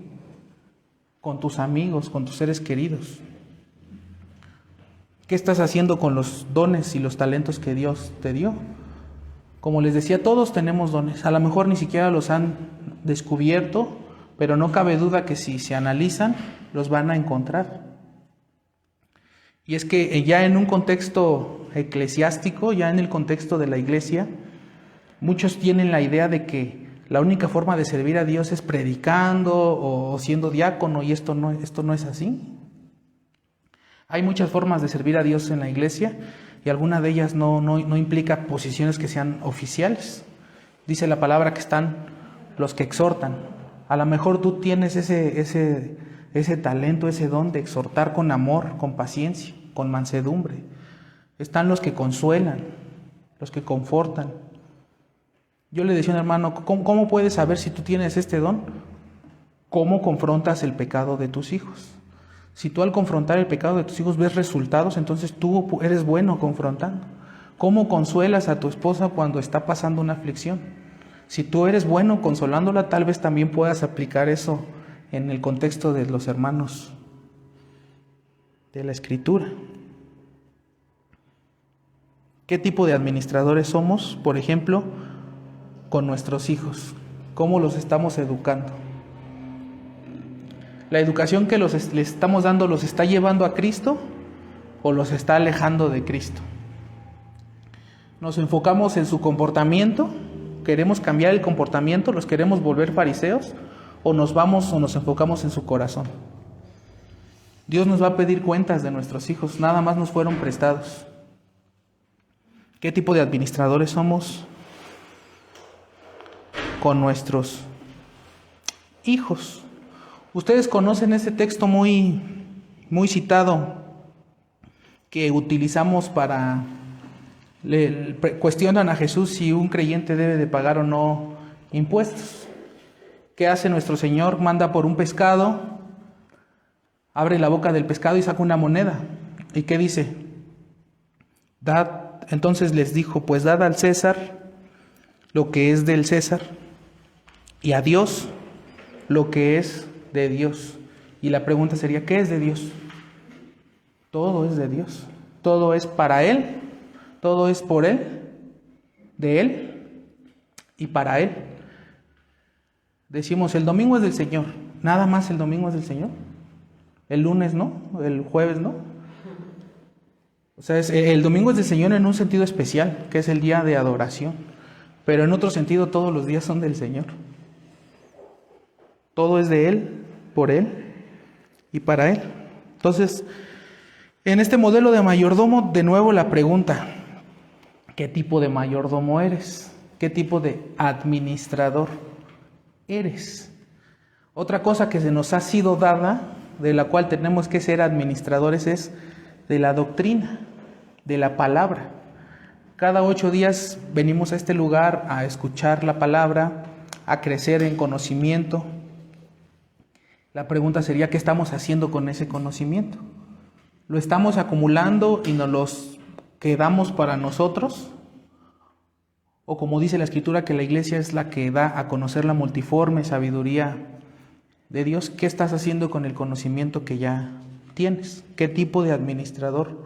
con tus amigos, con tus seres queridos. ¿Qué estás haciendo con los dones y los talentos que Dios te dio? Como les decía, todos tenemos dones. A lo mejor ni siquiera los han descubierto, pero no cabe duda que si se analizan, los van a encontrar. Y es que ya en un contexto eclesiástico, ya en el contexto de la iglesia, muchos tienen la idea de que la única forma de servir a Dios es predicando o siendo diácono, y esto no es así. Hay muchas formas de servir a Dios en la iglesia y alguna de ellas no implica posiciones que sean oficiales. Dice la palabra que están los que exhortan. A lo mejor tú tienes ese talento, ese don de exhortar con amor, con paciencia, con mansedumbre. Están los que consuelan, los que confortan. Yo le decía a un hermano, ¿cómo puedes saber si tú tienes este don? ¿Cómo confrontas el pecado de tus hijos? Si tú al confrontar el pecado de tus hijos ves resultados, entonces tú eres bueno confrontando. ¿Cómo consuelas a tu esposa cuando está pasando una aflicción? Si tú eres bueno consolándola, tal vez también puedas aplicar eso en el contexto de los hermanos de la Escritura. ¿Qué tipo de administradores somos? Por ejemplo, con nuestros hijos. ¿Cómo los estamos educando? ¿La educación que les estamos dando los está llevando a Cristo o los está alejando de Cristo? ¿Nos enfocamos en su comportamiento? ¿Queremos cambiar el comportamiento? ¿Los queremos volver fariseos? o nos vamos o nos enfocamos en su corazón. Dios nos va a pedir cuentas de nuestros hijos, nada más nos fueron prestados. ¿Qué tipo de administradores somos con nuestros hijos? Ustedes conocen ese texto muy citado que utilizamos para... cuestionan a Jesús si un creyente debe de pagar o no impuestos. ¿Qué hace nuestro Señor? Manda por un pescado, abre la boca del pescado y saca una moneda. ¿Y qué dice? Entonces les dijo, pues dad al César lo que es del César y a Dios lo que es de Dios. Y la pregunta sería, ¿qué es de Dios? Todo es de Dios. Todo es para Él, todo es por Él, de Él y para Él. Decimos, el domingo es del Señor. Nada más el domingo es del Señor. El lunes no, el jueves no. O sea, el domingo es del Señor en un sentido especial, que es el día de adoración. Pero en otro sentido todos los días son del Señor. Todo es de Él, por Él y para Él. Entonces, en este modelo de mayordomo, de nuevo la pregunta, ¿qué tipo de mayordomo eres? ¿Qué tipo de administrador eres? Otra cosa que se nos ha sido dada, de la cual tenemos que ser administradores, es de la doctrina, de la palabra. Cada 8 días venimos a este lugar a escuchar la palabra, a crecer en conocimiento. La pregunta sería, ¿qué estamos haciendo con ese conocimiento? ¿Lo estamos acumulando y nos los quedamos para nosotros? O como dice la Escritura, que la iglesia es la que da a conocer la multiforme sabiduría de Dios. ¿Qué estás haciendo con el conocimiento que ya tienes? ¿Qué tipo de administrador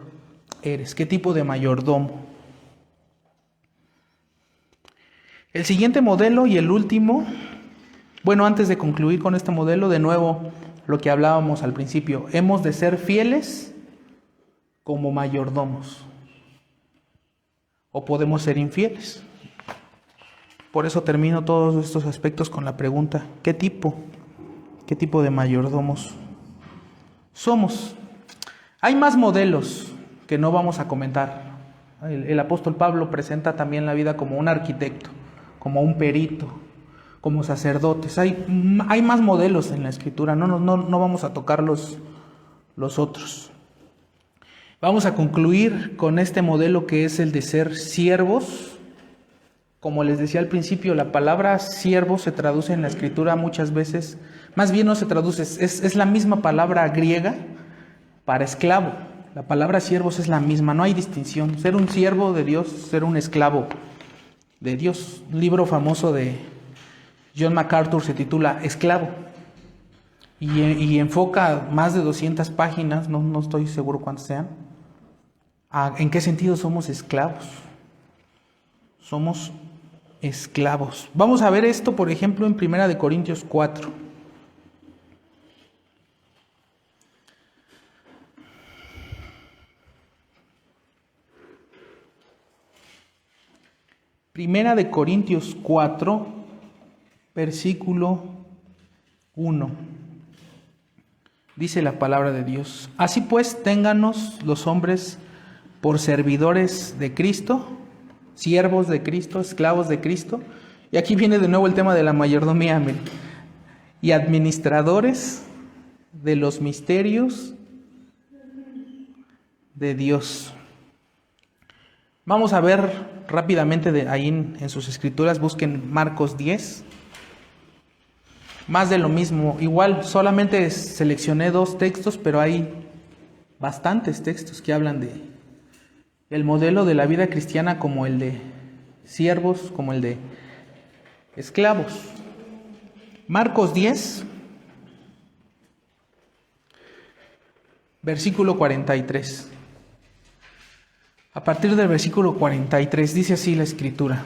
eres? ¿Qué tipo de mayordomo? El siguiente modelo y el último, bueno, antes de concluir con este modelo, de nuevo lo que hablábamos al principio, hemos de ser fieles como mayordomos, o podemos ser infieles. Por eso termino todos estos aspectos con la pregunta, ¿qué tipo de mayordomos somos? Hay más modelos que no vamos a comentar. El apóstol Pablo presenta también la vida como un arquitecto, como un perito, como sacerdotes. Hay más modelos en la Escritura, no vamos a tocar los otros. Vamos a concluir con este modelo que es el de ser siervos. Como les decía al principio, la palabra siervo se traduce en la Escritura muchas veces, más bien no se traduce, es la misma palabra griega para esclavo. La palabra siervos es la misma, no hay distinción. Ser un siervo de Dios, ser un esclavo de Dios. Un libro famoso de John MacArthur se titula Esclavo y enfoca más de 200 páginas, no estoy seguro cuántas sean, ¿en qué sentido somos esclavos? Somos esclavos. Vamos a ver esto, por ejemplo, en 1 Corintios 4. Primera de Corintios 4, versículo 1. Dice la palabra de Dios: así pues, téngannos los hombres por servidores de Cristo, siervos de Cristo, esclavos de Cristo. Y aquí viene de nuevo el tema de la mayordomía, amén. Y administradores de los misterios de Dios. Vamos a ver rápidamente ahí en sus escrituras, busquen Marcos 10. Más de lo mismo, igual solamente seleccioné 2 textos, pero hay bastantes textos que hablan de el modelo de la vida cristiana, como el de siervos, como el de esclavos. Marcos 10, versículo 43. A partir del versículo 43 dice así la Escritura: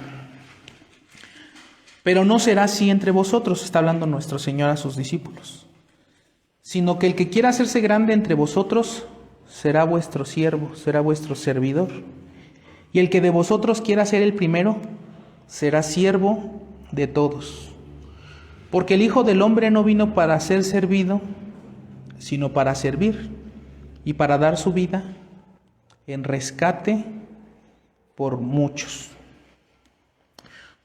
pero no será así entre vosotros, está hablando nuestro Señor a sus discípulos, sino que el que quiera hacerse grande entre vosotros será vuestro siervo, será vuestro servidor. Y el que de vosotros quiera ser el primero será siervo de todos. Porque el Hijo del Hombre no vino para ser servido, sino para servir y para dar su vida en rescate por muchos.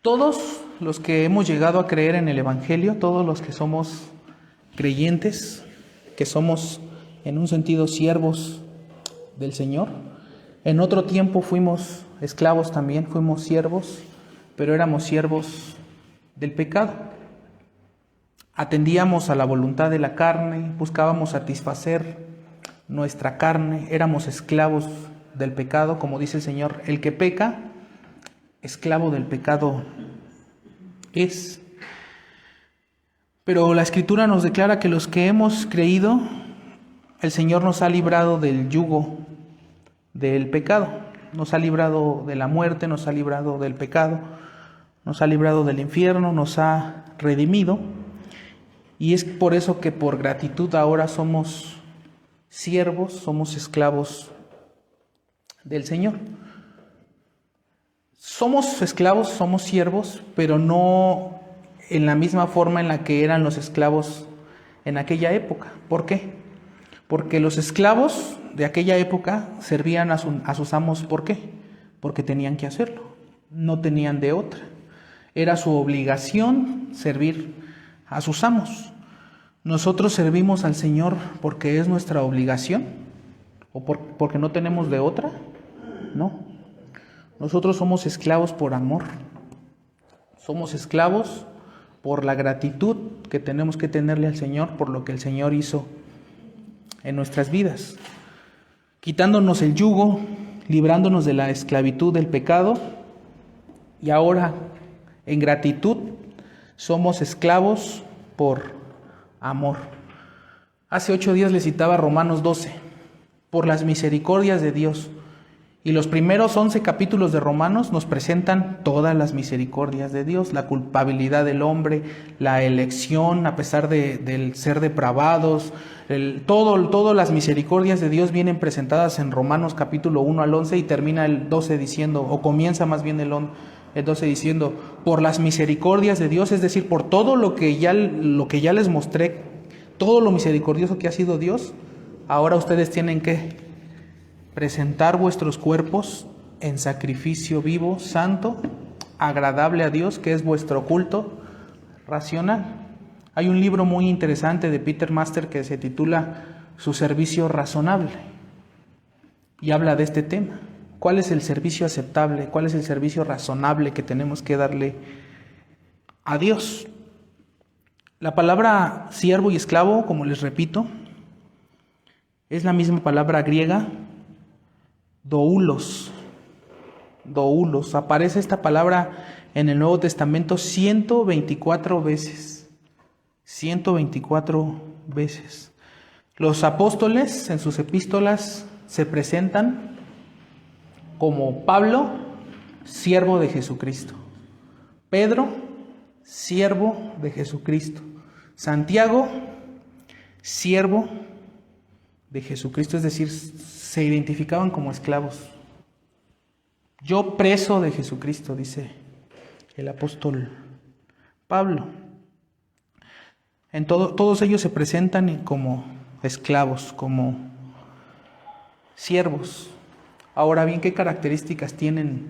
Todos los que hemos llegado a creer en el Evangelio, todos los que somos creyentes, que somos en un sentido siervos del Señor, en otro tiempo fuimos esclavos también, fuimos siervos, pero éramos siervos del pecado. Atendíamos a la voluntad de la carne, buscábamos satisfacer nuestra carne, éramos esclavos del pecado, como dice el Señor, el que peca, esclavo del pecado es. Pero la Escritura nos declara que los que hemos creído, el Señor nos ha librado del yugo del pecado, nos ha librado de la muerte, nos ha librado del pecado, nos ha librado del infierno, nos ha redimido. Y es por eso que por gratitud ahora somos siervos, somos esclavos del Señor. Somos esclavos, somos siervos, pero no en la misma forma en la que eran los esclavos en aquella época. ¿Por qué? Porque los esclavos de aquella época servían a sus amos. ¿Por qué? Porque tenían que hacerlo, no tenían de otra. Era su obligación servir a sus amos. ¿Nosotros servimos al Señor porque es nuestra obligación? ¿O porque no tenemos de otra? No. Nosotros somos esclavos por amor. Somos esclavos por la gratitud que tenemos que tenerle al Señor por lo que el Señor hizo en nuestras vidas, quitándonos el yugo, librándonos de la esclavitud del pecado, y ahora en gratitud somos esclavos por amor. Hace 8 días les citaba Romanos 12, por las misericordias de Dios. Y los primeros 11 capítulos de Romanos nos presentan todas las misericordias de Dios, la culpabilidad del hombre, la elección a pesar del ser depravados, todas las misericordias de Dios vienen presentadas en Romanos capítulo 1 al 11 y termina el 12 diciendo, o comienza más bien el 12 diciendo, por las misericordias de Dios, es decir, por todo lo que ya les mostré, todo lo misericordioso que ha sido Dios, ahora ustedes tienen que presentar vuestros cuerpos en sacrificio vivo, santo, agradable a Dios, que es vuestro culto racional. Hay un libro muy interesante de Peter Master que se titula Su servicio razonable y habla de este tema. ¿Cuál es el servicio aceptable? ¿Cuál es el servicio razonable que tenemos que darle a Dios? La palabra siervo y esclavo, como les repito, es la misma palabra griega doulos. Aparece esta palabra en el Nuevo Testamento 124 veces. 124 veces. Los apóstoles en sus epístolas se presentan como Pablo, siervo de Jesucristo. Pedro, siervo de Jesucristo. Santiago, siervo de Jesucristo, es decir, se identificaban como esclavos. Yo preso de Jesucristo, dice el apóstol Pablo. Todos ellos se presentan como esclavos, como siervos. Ahora bien, ¿qué características tiene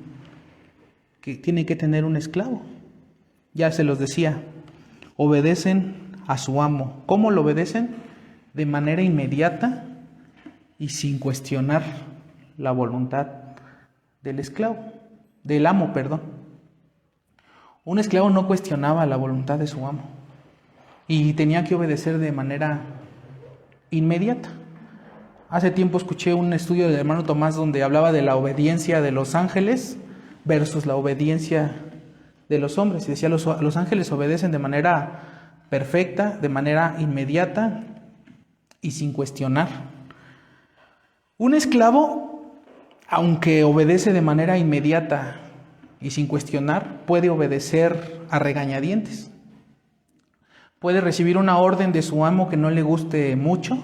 que tener un esclavo? Ya se los decía, obedecen a su amo. ¿Cómo lo obedecen? De manera inmediata y sin cuestionar la voluntad del amo. Un esclavo no cuestionaba la voluntad de su amo y tenía que obedecer de manera inmediata. Hace tiempo escuché un estudio del hermano Tomás donde hablaba de la obediencia de los ángeles versus la obediencia de los hombres. Y decía, los ángeles obedecen de manera perfecta, de manera inmediata y sin cuestionar. Un esclavo, aunque obedece de manera inmediata y sin cuestionar, puede obedecer a regañadientes. Puede recibir una orden de su amo que no le guste mucho,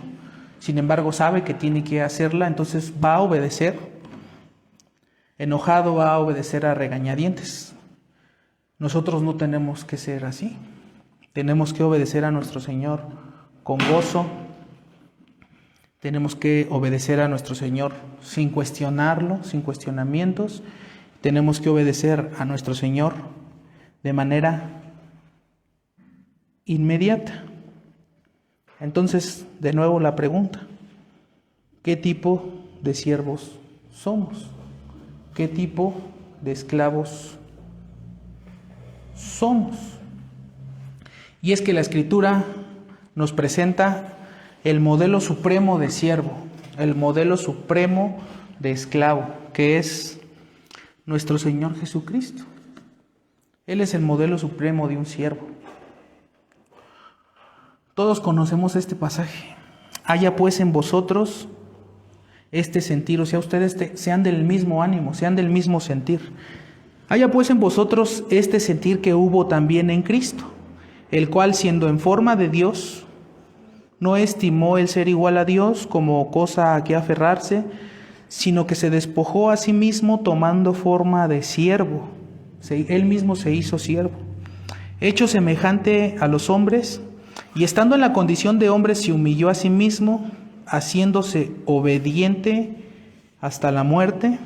sin embargo sabe que tiene que hacerla, entonces va a obedecer. Enojado va a obedecer a regañadientes. Nosotros no tenemos que ser así. Tenemos que obedecer a nuestro Señor con gozo. Tenemos que obedecer a nuestro Señor sin cuestionarlo, sin cuestionamientos. Tenemos que obedecer a nuestro Señor de manera inmediata. Entonces, de nuevo la pregunta: ¿qué tipo de siervos somos? ¿Qué tipo de esclavos somos? Y es que la Escritura nos presenta el modelo supremo de siervo, el modelo supremo de esclavo, que es nuestro Señor Jesucristo. Él es el modelo supremo de un siervo. Todos conocemos este pasaje. Haya pues en vosotros este sentir, o sea, ustedes sean del mismo ánimo, sean del mismo sentir. Haya pues en vosotros este sentir que hubo también en Cristo, el cual, siendo en forma de Dios, no estimó el ser igual a Dios como cosa a que aferrarse, sino que se despojó a sí mismo tomando forma de siervo. Él mismo se hizo siervo, hecho semejante a los hombres, y estando en la condición de hombre se humilló a sí mismo, haciéndose obediente hasta la muerte,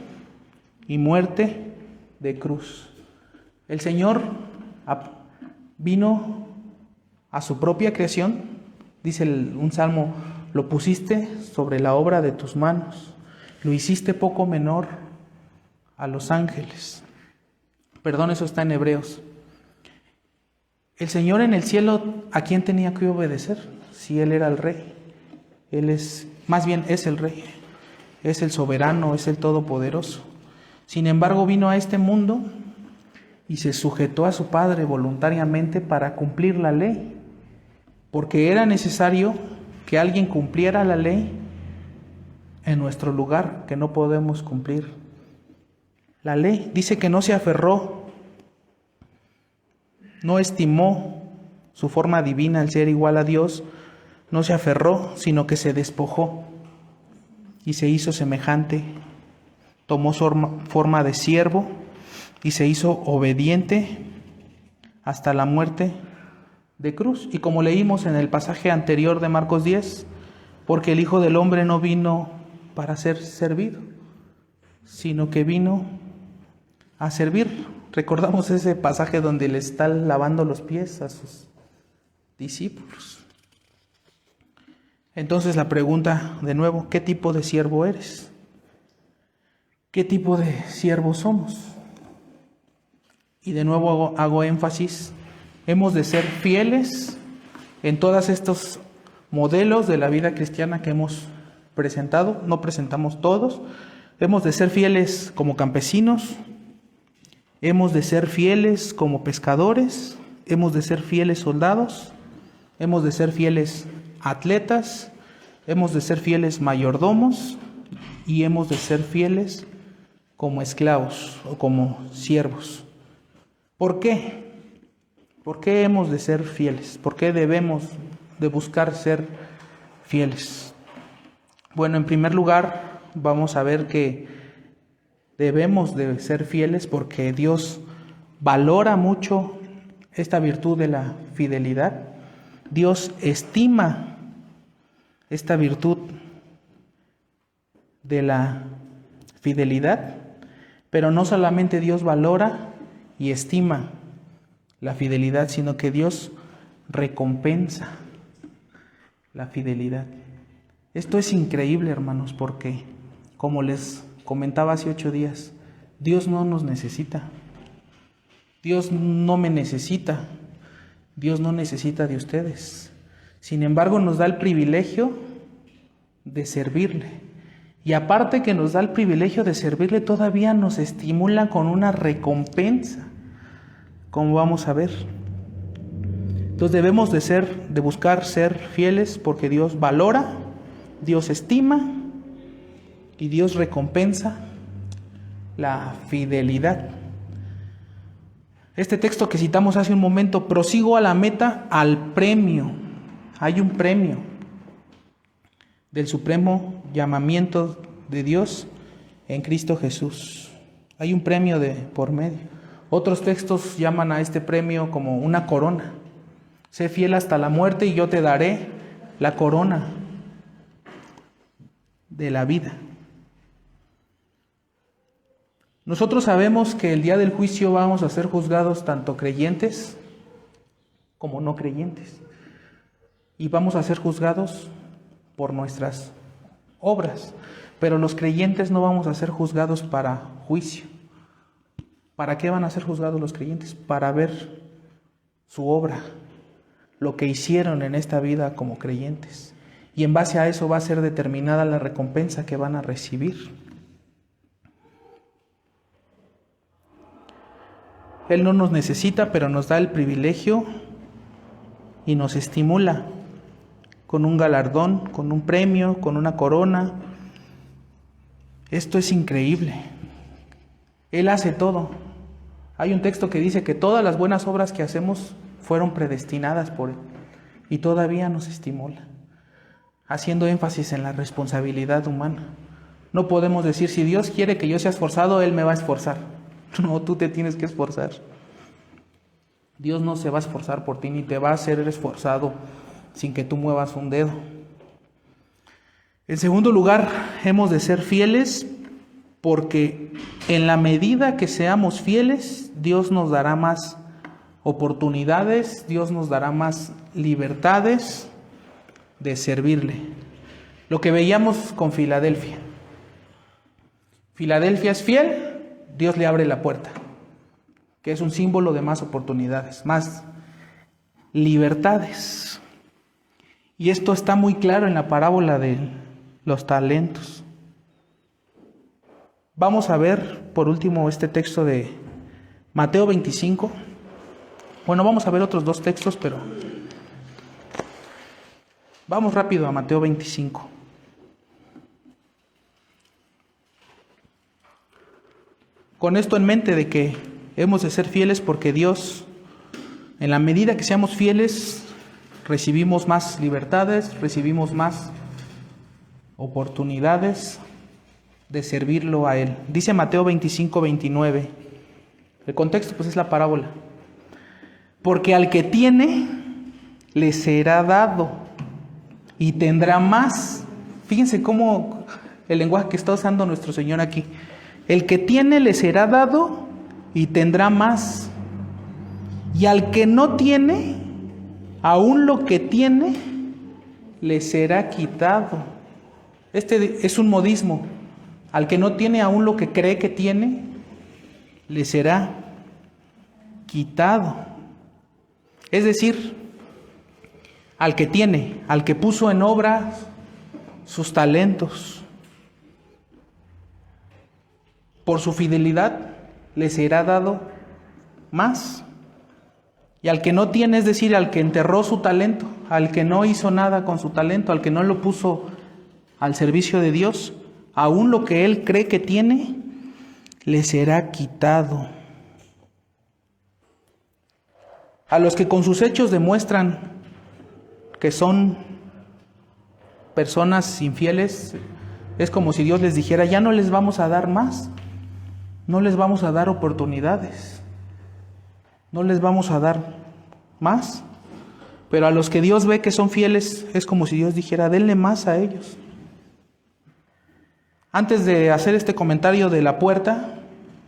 y muerte de cruz. El Señor vino a su propia creación, dice un salmo: lo pusiste sobre la obra de tus manos, lo hiciste poco menor a los ángeles. Perdón, eso está en Hebreos. El Señor en el cielo, ¿a quién tenía que obedecer? Si Él era el Rey. Él es el Rey, es el soberano, es el todopoderoso. Sin embargo, vino a este mundo y se sujetó a su Padre voluntariamente para cumplir la ley, porque era necesario que alguien cumpliera la ley en nuestro lugar, que no podemos cumplir la ley. Dice que no se aferró, no estimó su forma divina, el ser igual a Dios, no se aferró, sino que se despojó y se hizo semejante, tomó forma de siervo y se hizo obediente hasta la muerte de cruz. Y como leímos en el pasaje anterior de Marcos 10, porque el Hijo del Hombre no vino para ser servido, sino que vino a servir. Recordamos ese pasaje donde le está lavando los pies a sus discípulos. Entonces la pregunta de nuevo: ¿qué tipo de siervo eres? ¿Qué tipo de siervo somos? Y de nuevo hago énfasis: hemos de ser fieles en todos estos modelos de la vida cristiana que hemos presentado. No presentamos todos. Hemos de ser fieles como campesinos, hemos de ser fieles como pescadores, hemos de ser fieles soldados, hemos de ser fieles atletas, hemos de ser fieles mayordomos y hemos de ser fieles como esclavos o como siervos. ¿Por qué? ¿Por qué hemos de ser fieles? ¿Por qué debemos de buscar ser fieles? Bueno, en primer lugar, vamos a ver que debemos de ser fieles porque Dios valora mucho esta virtud de la fidelidad. Dios estima esta virtud de la fidelidad, pero no solamente Dios valora y estima la fidelidad, sino que Dios recompensa la fidelidad. Esto es increíble, hermanos, porque, como les comentaba hace 8 días, Dios no nos necesita. Dios no me necesita. Dios no necesita de ustedes. Sin embargo, nos da el privilegio de servirle. Y aparte que nos da el privilegio de servirle, todavía nos estimula con una recompensa, como vamos a ver. Entonces debemos de buscar ser fieles porque Dios valora, Dios estima y Dios recompensa la fidelidad. Este texto que citamos hace un momento: prosigo a la meta, al premio. Hay un premio del supremo llamamiento de Dios en Cristo Jesús. Hay un premio de por medio. Otros textos llaman a este premio como una corona. Sé fiel hasta la muerte y yo te daré la corona de la vida. Nosotros sabemos que el día del juicio vamos a ser juzgados tanto creyentes como no creyentes. Y vamos a ser juzgados por nuestras obras. Pero los creyentes no vamos a ser juzgados para juicio. ¿Para qué van a ser juzgados los creyentes? Para ver su obra, lo que hicieron en esta vida como creyentes. Y en base a eso va a ser determinada la recompensa que van a recibir. Él no nos necesita, pero nos da el privilegio y nos estimula con un galardón, con un premio, con una corona. Esto es increíble. Él hace todo. Hay un texto que dice que todas las buenas obras que hacemos fueron predestinadas por Él y todavía nos estimula, haciendo énfasis en la responsabilidad humana. No podemos decir, si Dios quiere que yo sea esforzado, Él me va a esforzar. No, tú te tienes que esforzar. Dios no se va a esforzar por ti, ni te va a hacer esforzado sin que tú muevas un dedo. En segundo lugar, hemos de ser fieles porque en la medida que seamos fieles, Dios nos dará más oportunidades, Dios nos dará más libertades de servirle. Lo que veíamos con Filadelfia. Filadelfia es fiel, Dios le abre la puerta, que es un símbolo de más oportunidades, más libertades. Y esto está muy claro en la parábola de los talentos. Vamos a ver por último este texto de Mateo 25. Bueno, vamos a ver otros dos textos, pero vamos rápido a Mateo 25. Con esto en mente de que hemos de ser fieles porque Dios, en la medida que seamos fieles, recibimos más libertades, recibimos más oportunidades de servirlo a Él. Dice Mateo 25, 29. El contexto pues es la parábola. Porque al que tiene, le será dado y tendrá más. Fíjense cómo el lenguaje que está usando nuestro Señor aquí. El que tiene, le será dado y tendrá más. Y al que no tiene, aún lo que tiene, le será quitado. Este es un modismo. Al que no tiene, aún lo que cree que tiene, le será quitado. Es decir, al que tiene, al que puso en obra sus talentos, por su fidelidad le será dado más. Y al que no tiene, es decir, al que enterró su talento, al que no hizo nada con su talento, al que no lo puso al servicio de Dios, aún lo que él cree que tiene, le será quitado. A los que con sus hechos demuestran que son personas infieles, es como si Dios les dijera, ya no les vamos a dar más, no les vamos a dar oportunidades, no les vamos a dar más. Pero a los que Dios ve que son fieles, es como si Dios dijera, denle más a ellos. Antes de hacer este comentario de la puerta,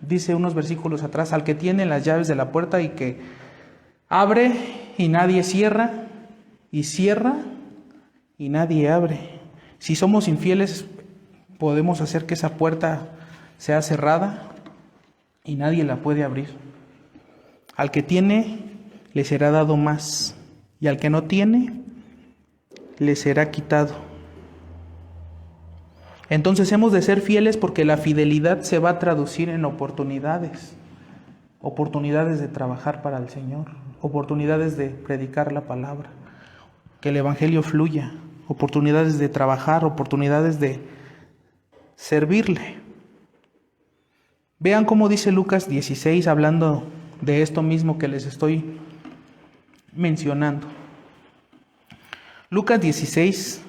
dice unos versículos atrás, al que tiene las llaves de la puerta y que abre y nadie cierra, y cierra y nadie abre. Si somos infieles, podemos hacer que esa puerta sea cerrada y nadie la puede abrir. Al que tiene, le será dado más, y al que no tiene, le será quitado. Entonces hemos de ser fieles porque la fidelidad se va a traducir en oportunidades. Oportunidades de trabajar para el Señor, oportunidades de predicar la palabra, que el Evangelio fluya, oportunidades de trabajar, oportunidades de servirle. Vean cómo dice Lucas 16, hablando de esto mismo que les estoy mencionando. Lucas 16,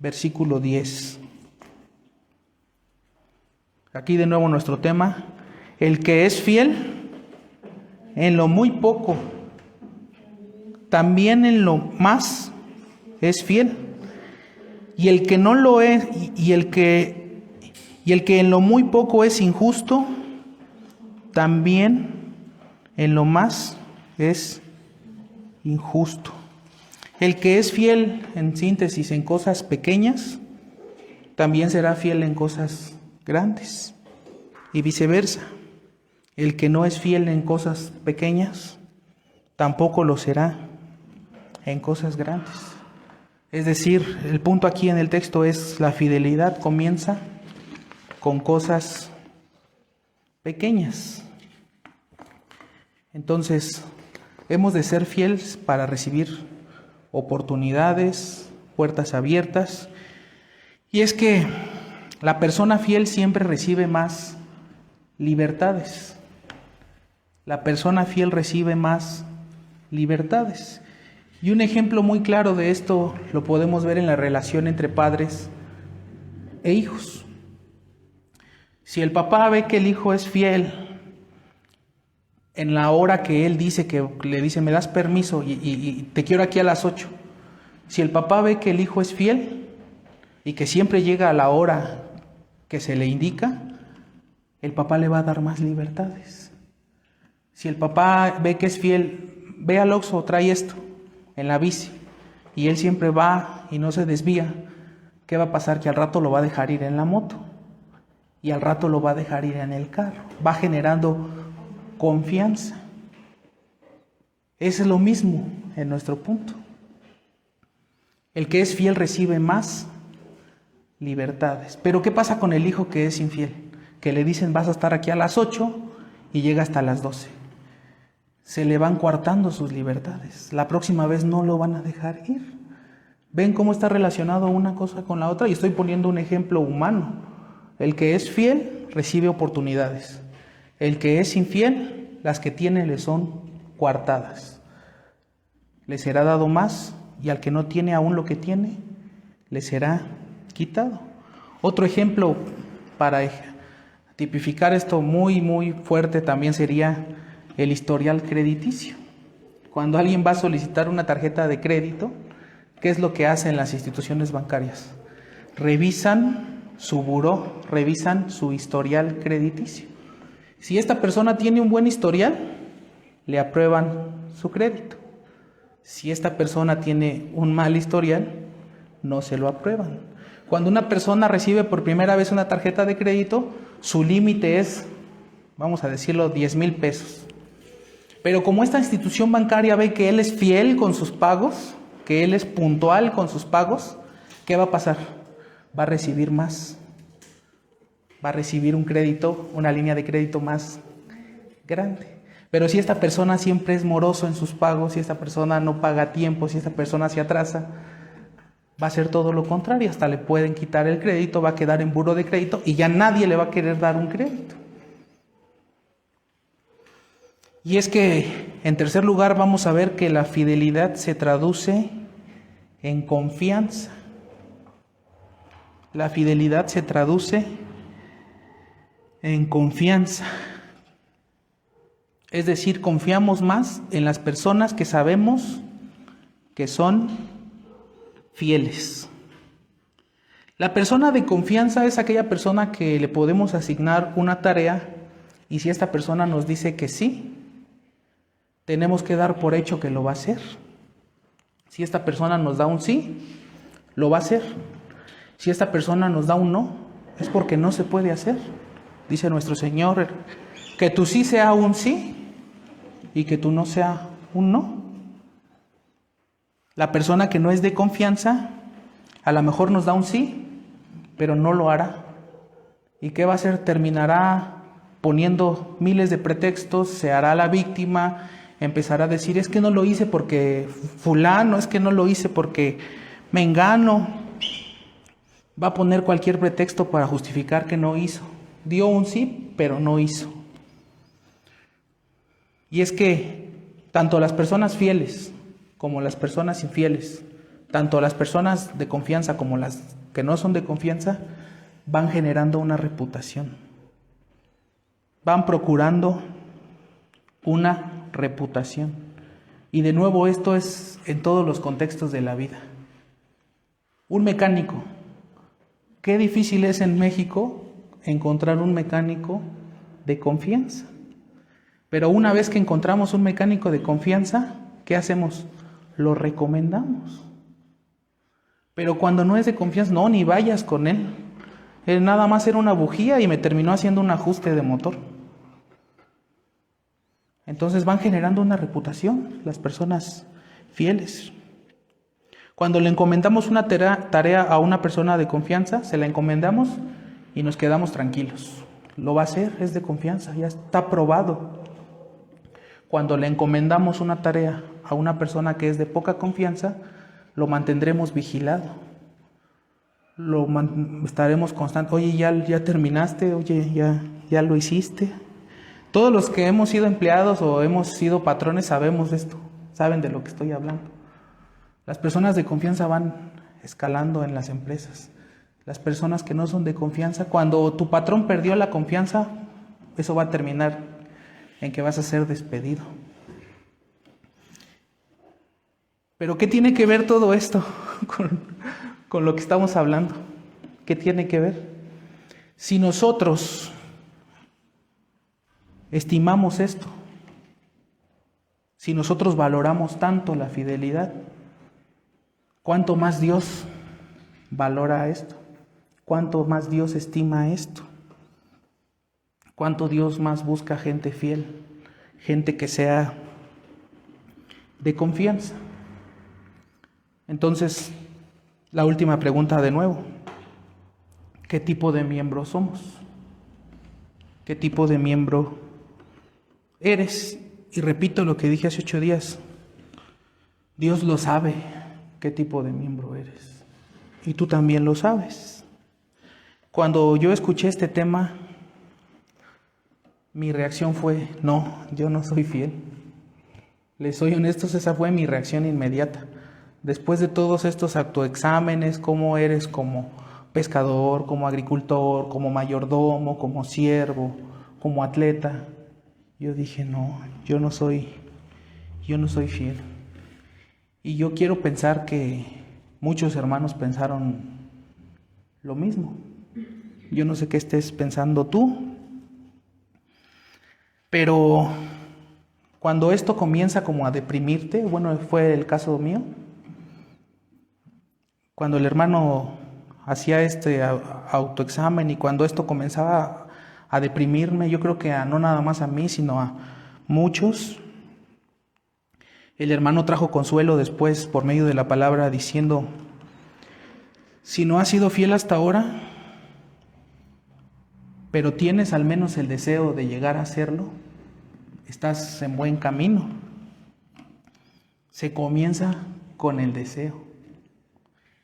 versículo 10. Aquí de nuevo nuestro tema. El que es fiel, en lo muy poco, también en lo más es fiel. Y el que no lo es, y el que en lo muy poco es injusto, también en lo más es injusto. El que es fiel, en síntesis, en cosas pequeñas, también será fiel en cosas grandes. Y viceversa. El que no es fiel en cosas pequeñas, tampoco lo será en cosas grandes. Es decir, el punto aquí en el texto es: la fidelidad comienza con cosas pequeñas. Entonces, hemos de ser fieles para recibir oportunidades, puertas abiertas. Y es que la persona fiel siempre recibe más libertades. La persona fiel recibe más libertades. Y un ejemplo muy claro de esto lo podemos ver en la relación entre padres e hijos. Si el papá ve que el hijo es fiel en la hora que él dice, que le dice, me das permiso y te quiero aquí a las 8. Si el papá ve que el hijo es fiel y que siempre llega a la hora que se le indica, el papá le va a dar más libertades. Si el papá ve que es fiel, ve al Oxxo, trae esto en la bici, y él siempre va y no se desvía, ¿qué va a pasar? Que al rato lo va a dejar ir en la moto, y al rato lo va a dejar ir en el carro. Va generando confianza. Es lo mismo en nuestro punto. El que es fiel recibe más libertades. Pero ¿qué pasa con el hijo que es infiel? Que le dicen, vas a estar aquí a las 8 y llega hasta las 12. Se le van coartando sus libertades. La próxima vez no lo van a dejar ir. ¿Ven cómo está relacionado una cosa con la otra? Y estoy poniendo un ejemplo humano. El que es fiel recibe oportunidades. El que es infiel, las que tiene le son coartadas. Le será dado más, y al que no tiene aún lo que tiene, le será quitado. Otro ejemplo para tipificar esto muy, muy fuerte también sería el historial crediticio. Cuando alguien va a solicitar una tarjeta de crédito, ¿qué es lo que hacen las instituciones bancarias? Revisan su buró, revisan su historial crediticio. Si esta persona tiene un buen historial, le aprueban su crédito. Si esta persona tiene un mal historial, no se lo aprueban. Cuando una persona recibe por primera vez una tarjeta de crédito, su límite es, vamos a decirlo, 10,000 pesos. Pero como esta institución bancaria ve que él es fiel con sus pagos, que él es puntual con sus pagos, ¿qué va a pasar? Va a recibir más. Va a recibir un crédito, una línea de crédito más grande. Pero si esta persona siempre es moroso en sus pagos, si esta persona no paga a tiempo, si esta persona se atrasa, va a ser todo lo contrario. Hasta le pueden quitar el crédito, va a quedar en buró de crédito y ya nadie le va a querer dar un crédito. Y es que, en tercer lugar, vamos a ver que la fidelidad se traduce en confianza. La fidelidad se traduce en confianza. Es decir, confiamos más en las personas que sabemos que son fieles. La persona de confianza es aquella persona que le podemos asignar una tarea y si esta persona nos dice que sí, tenemos que dar por hecho que lo va a hacer. Si esta persona nos da un sí, lo va a hacer. Si esta persona nos da un no, es porque no se puede hacer. Dice nuestro Señor, que tu sí sea un sí y que tu no sea un no. La persona que no es de confianza, a lo mejor nos da un sí, pero no lo hará. ¿Y qué va a hacer? Terminará poniendo miles de pretextos, se hará la víctima, empezará a decir, es que no lo hice porque fulano, es que no lo hice porque mengano. Va a poner cualquier pretexto para justificar que no hizo. Dio un sí, pero no hizo. Y es que tanto las personas fieles como las personas infieles, tanto las personas de confianza como las que no son de confianza, van generando una reputación. Van procurando una reputación. Y de nuevo, esto es en todos los contextos de la vida. Un mecánico. Qué difícil es en México encontrar un mecánico de confianza. Pero una vez que encontramos un mecánico de confianza, ¿qué hacemos? Lo recomendamos. Pero cuando no es de confianza, no, ni vayas con él. Él nada más era una bujía y me terminó haciendo un ajuste de motor. Entonces van generando una reputación las personas fieles. Cuando le encomendamos una tarea a una persona de confianza, se la encomendamos y nos quedamos tranquilos. Lo va a hacer, es de confianza, ya está probado. Cuando le encomendamos una tarea a una persona que es de poca confianza, lo mantendremos vigilado. Estaremos constantes. Oye, ya terminaste, oye, ya lo hiciste. Todos los que hemos sido empleados o hemos sido patrones sabemos de esto, saben de lo que estoy hablando. Las personas de confianza van escalando en las empresas. Las personas que no son de confianza, cuando tu patrón perdió la confianza, eso va a terminar en que vas a ser despedido. Pero ¿qué tiene que ver todo esto con lo que estamos hablando? ¿Qué tiene que ver? Si nosotros estimamos esto, si nosotros valoramos tanto la fidelidad, ¿cuánto más Dios valora esto? ¿Cuánto más Dios estima esto? ¿Cuánto Dios más busca gente fiel? Gente que sea de confianza. Entonces, la última pregunta de nuevo. ¿Qué tipo de miembro somos? ¿Qué tipo de miembro eres? Y repito lo que dije hace 8 días. Dios lo sabe qué tipo de miembro eres. Y tú también lo sabes. Cuando yo escuché este tema, mi reacción fue, no, yo no soy fiel. Les soy honestos, esa fue mi reacción inmediata. Después de todos estos autoexámenes, cómo eres como pescador, como agricultor, como mayordomo, como siervo, como atleta, yo dije, no, yo no soy fiel. Y yo quiero pensar que muchos hermanos pensaron lo mismo. Yo no sé qué estés pensando tú, pero cuando esto comienza como a deprimirte, bueno, fue el caso mío, cuando el hermano hacía este autoexamen y cuando esto comenzaba a deprimirme, yo creo que no nada más a mí, sino a muchos, el hermano trajo consuelo después por medio de la palabra diciendo, si no has sido fiel hasta ahora, pero tienes al menos el deseo de llegar a hacerlo, estás en buen camino. Se comienza con el deseo.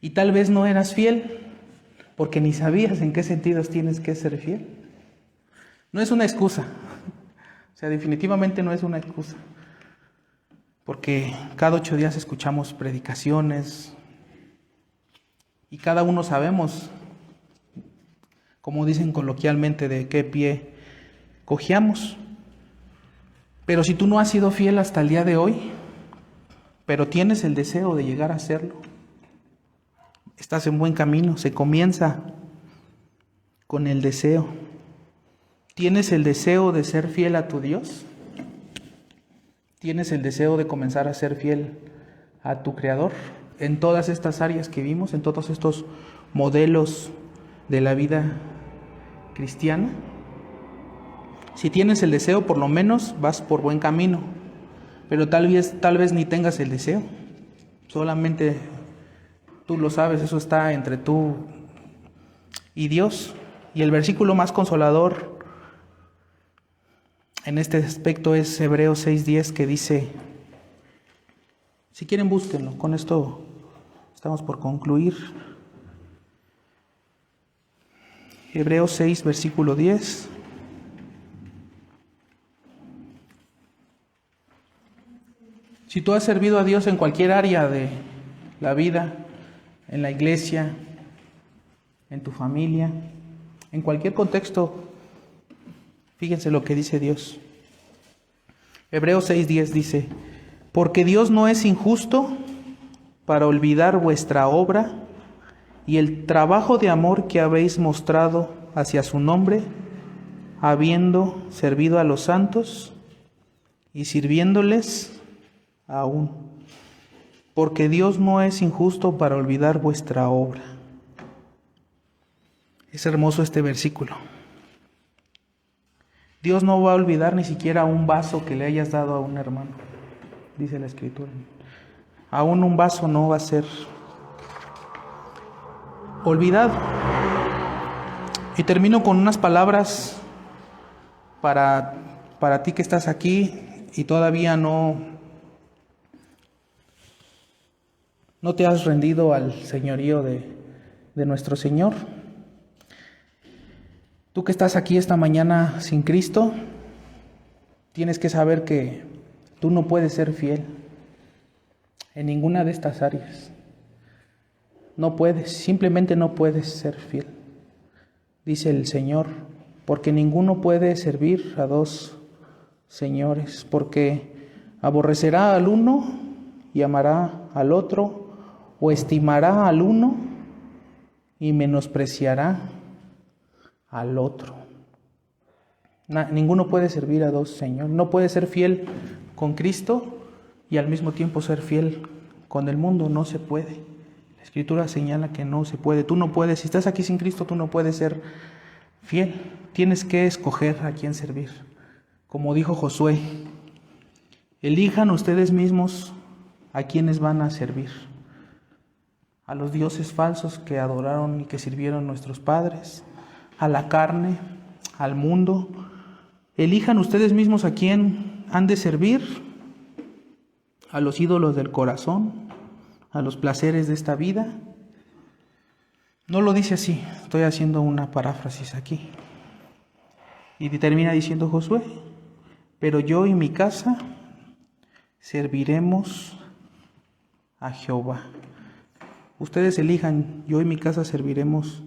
Y tal vez no eras fiel, porque ni sabías en qué sentidos tienes que ser fiel. No es una excusa. O sea, definitivamente no es una excusa. Porque cada 8 días escuchamos predicaciones y cada uno sabemos, como dicen coloquialmente, de qué pie cojeamos. Pero si tú no has sido fiel hasta el día de hoy, pero tienes el deseo de llegar a hacerlo, estás en buen camino. Se comienza con el deseo. ¿Tienes el deseo de ser fiel a tu Dios? ¿Tienes el deseo de comenzar a ser fiel a tu Creador? En todas estas áreas que vimos, en todos estos modelos de la vida cristiana. Si tienes el deseo, por lo menos vas por buen camino. Pero tal vez ni tengas el deseo. Solamente tú lo sabes, eso está entre tú y Dios. Y el versículo más consolador en este aspecto es Hebreos 6:10, que dice, si quieren búsquenlo, con esto estamos por concluir. Hebreos 6, versículo 10. Si tú has servido a Dios en cualquier área de la vida, en la iglesia, en tu familia, en cualquier contexto, fíjense lo que dice Dios. Hebreos 6:10 dice: porque Dios no es injusto para olvidar vuestra obra y el trabajo de amor que habéis mostrado hacia su nombre, habiendo servido a los santos y sirviéndoles aún. Porque Dios no es injusto para olvidar vuestra obra. Es hermoso este versículo. Dios no va a olvidar ni siquiera un vaso que le hayas dado a un hermano, dice la Escritura. Aún un vaso no va a ser olvidado. Y termino con unas palabras para ti que estás aquí y todavía no te has rendido al señorío de nuestro Señor. Tú que estás aquí esta mañana sin Cristo, tienes que saber que tú no puedes ser fiel en ninguna de estas áreas. No puedes, simplemente no puedes ser fiel. Dice el Señor, porque ninguno puede servir a dos señores, porque aborrecerá al uno y amará al otro, o estimará al uno y menospreciará al otro. Ninguno puede servir a dos señores. No puede ser fiel con Cristo y al mismo tiempo ser fiel con el mundo. No se puede. La Escritura señala que no se puede. Tú no puedes. Si estás aquí sin Cristo, tú no puedes ser fiel. Tienes que escoger a quién servir. Como dijo Josué, elijan ustedes mismos a quienes van a servir. A los dioses falsos que adoraron y que sirvieron nuestros padres, a la carne, al mundo. Elijan ustedes mismos a quién han de servir, a los ídolos del corazón, a los placeres de esta vida. No lo dice así, estoy haciendo una paráfrasis aquí. Y termina diciendo Josué, pero yo y mi casa serviremos a Jehová. Ustedes elijan, yo y mi casa serviremos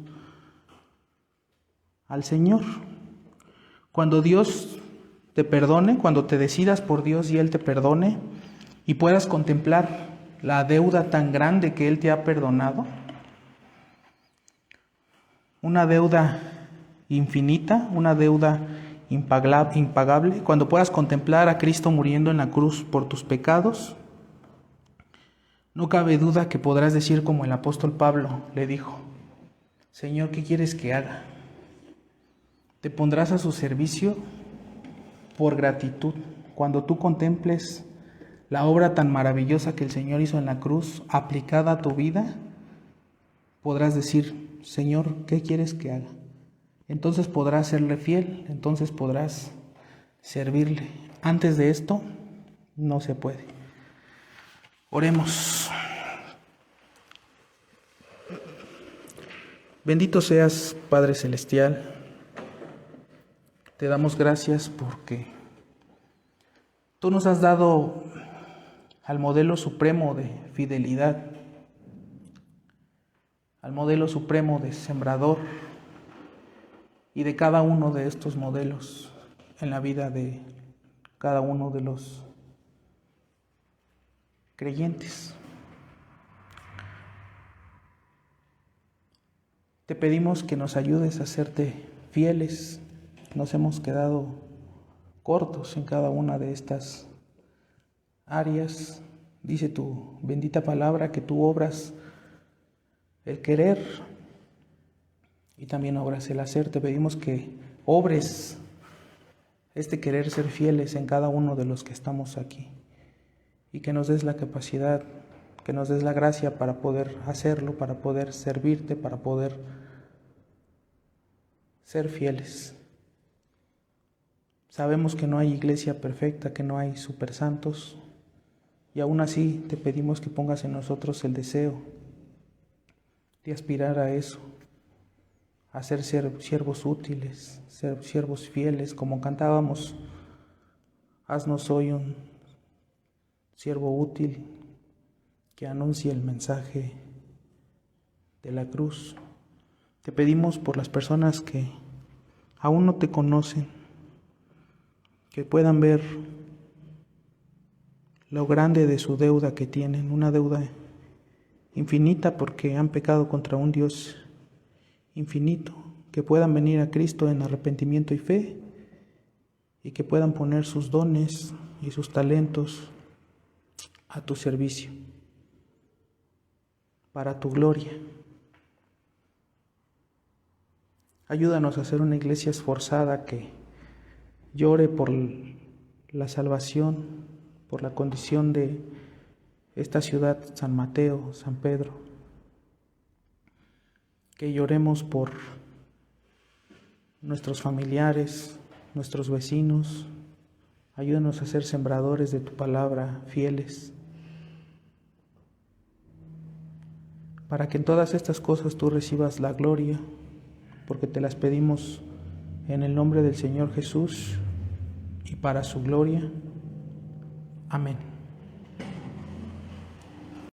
al Señor. Cuando Dios te perdone, cuando te decidas por Dios y Él te perdone y puedas contemplar la deuda tan grande que Él te ha perdonado, una deuda infinita, una deuda impagable, cuando puedas contemplar a Cristo muriendo en la cruz por tus pecados, no cabe duda que podrás decir como el apóstol Pablo le dijo, Señor, ¿qué quieres que haga? Te pondrás a su servicio por gratitud. Cuando tú contemples la obra tan maravillosa que el Señor hizo en la cruz aplicada a tu vida, podrás decir, Señor, ¿qué quieres que haga? Entonces podrás serle fiel, entonces podrás servirle. Antes de esto, no se puede. Oremos. Bendito seas, Padre Celestial. Te damos gracias porque tú nos has dado al modelo supremo de fidelidad, al modelo supremo de sembrador y de cada uno de estos modelos en la vida de cada uno de los creyentes. Te pedimos que nos ayudes a serte fieles. Nos hemos quedado cortos en cada una de estas áreas. Dice tu bendita palabra que tú obras el querer y también obras el hacer. Te pedimos que obres este querer ser fieles en cada uno de los que estamos aquí y que nos des la capacidad, que nos des la gracia para poder hacerlo, para poder servirte, para poder ser fieles. Sabemos que no hay iglesia perfecta, que no hay supersantos, y aún así te pedimos que pongas en nosotros el deseo de aspirar a eso, a ser siervos útiles, ser siervos fieles, como cantábamos, haznos hoy un siervo útil que anuncie el mensaje de la cruz. Te pedimos por las personas que aún no te conocen, que puedan ver lo grande de su deuda que tienen, una deuda infinita porque han pecado contra un Dios infinito, que puedan venir a Cristo en arrepentimiento y fe y que puedan poner sus dones y sus talentos a tu servicio, para tu gloria. Ayúdanos a ser una iglesia esforzada que llore por la salvación, por la condición de esta ciudad, San Mateo, San Pedro. Que lloremos por nuestros familiares, nuestros vecinos. Ayúdanos a ser sembradores de tu palabra, fieles, para que en todas estas cosas tú recibas la gloria, porque te las pedimos en el nombre del Señor Jesús y para su gloria. Amén.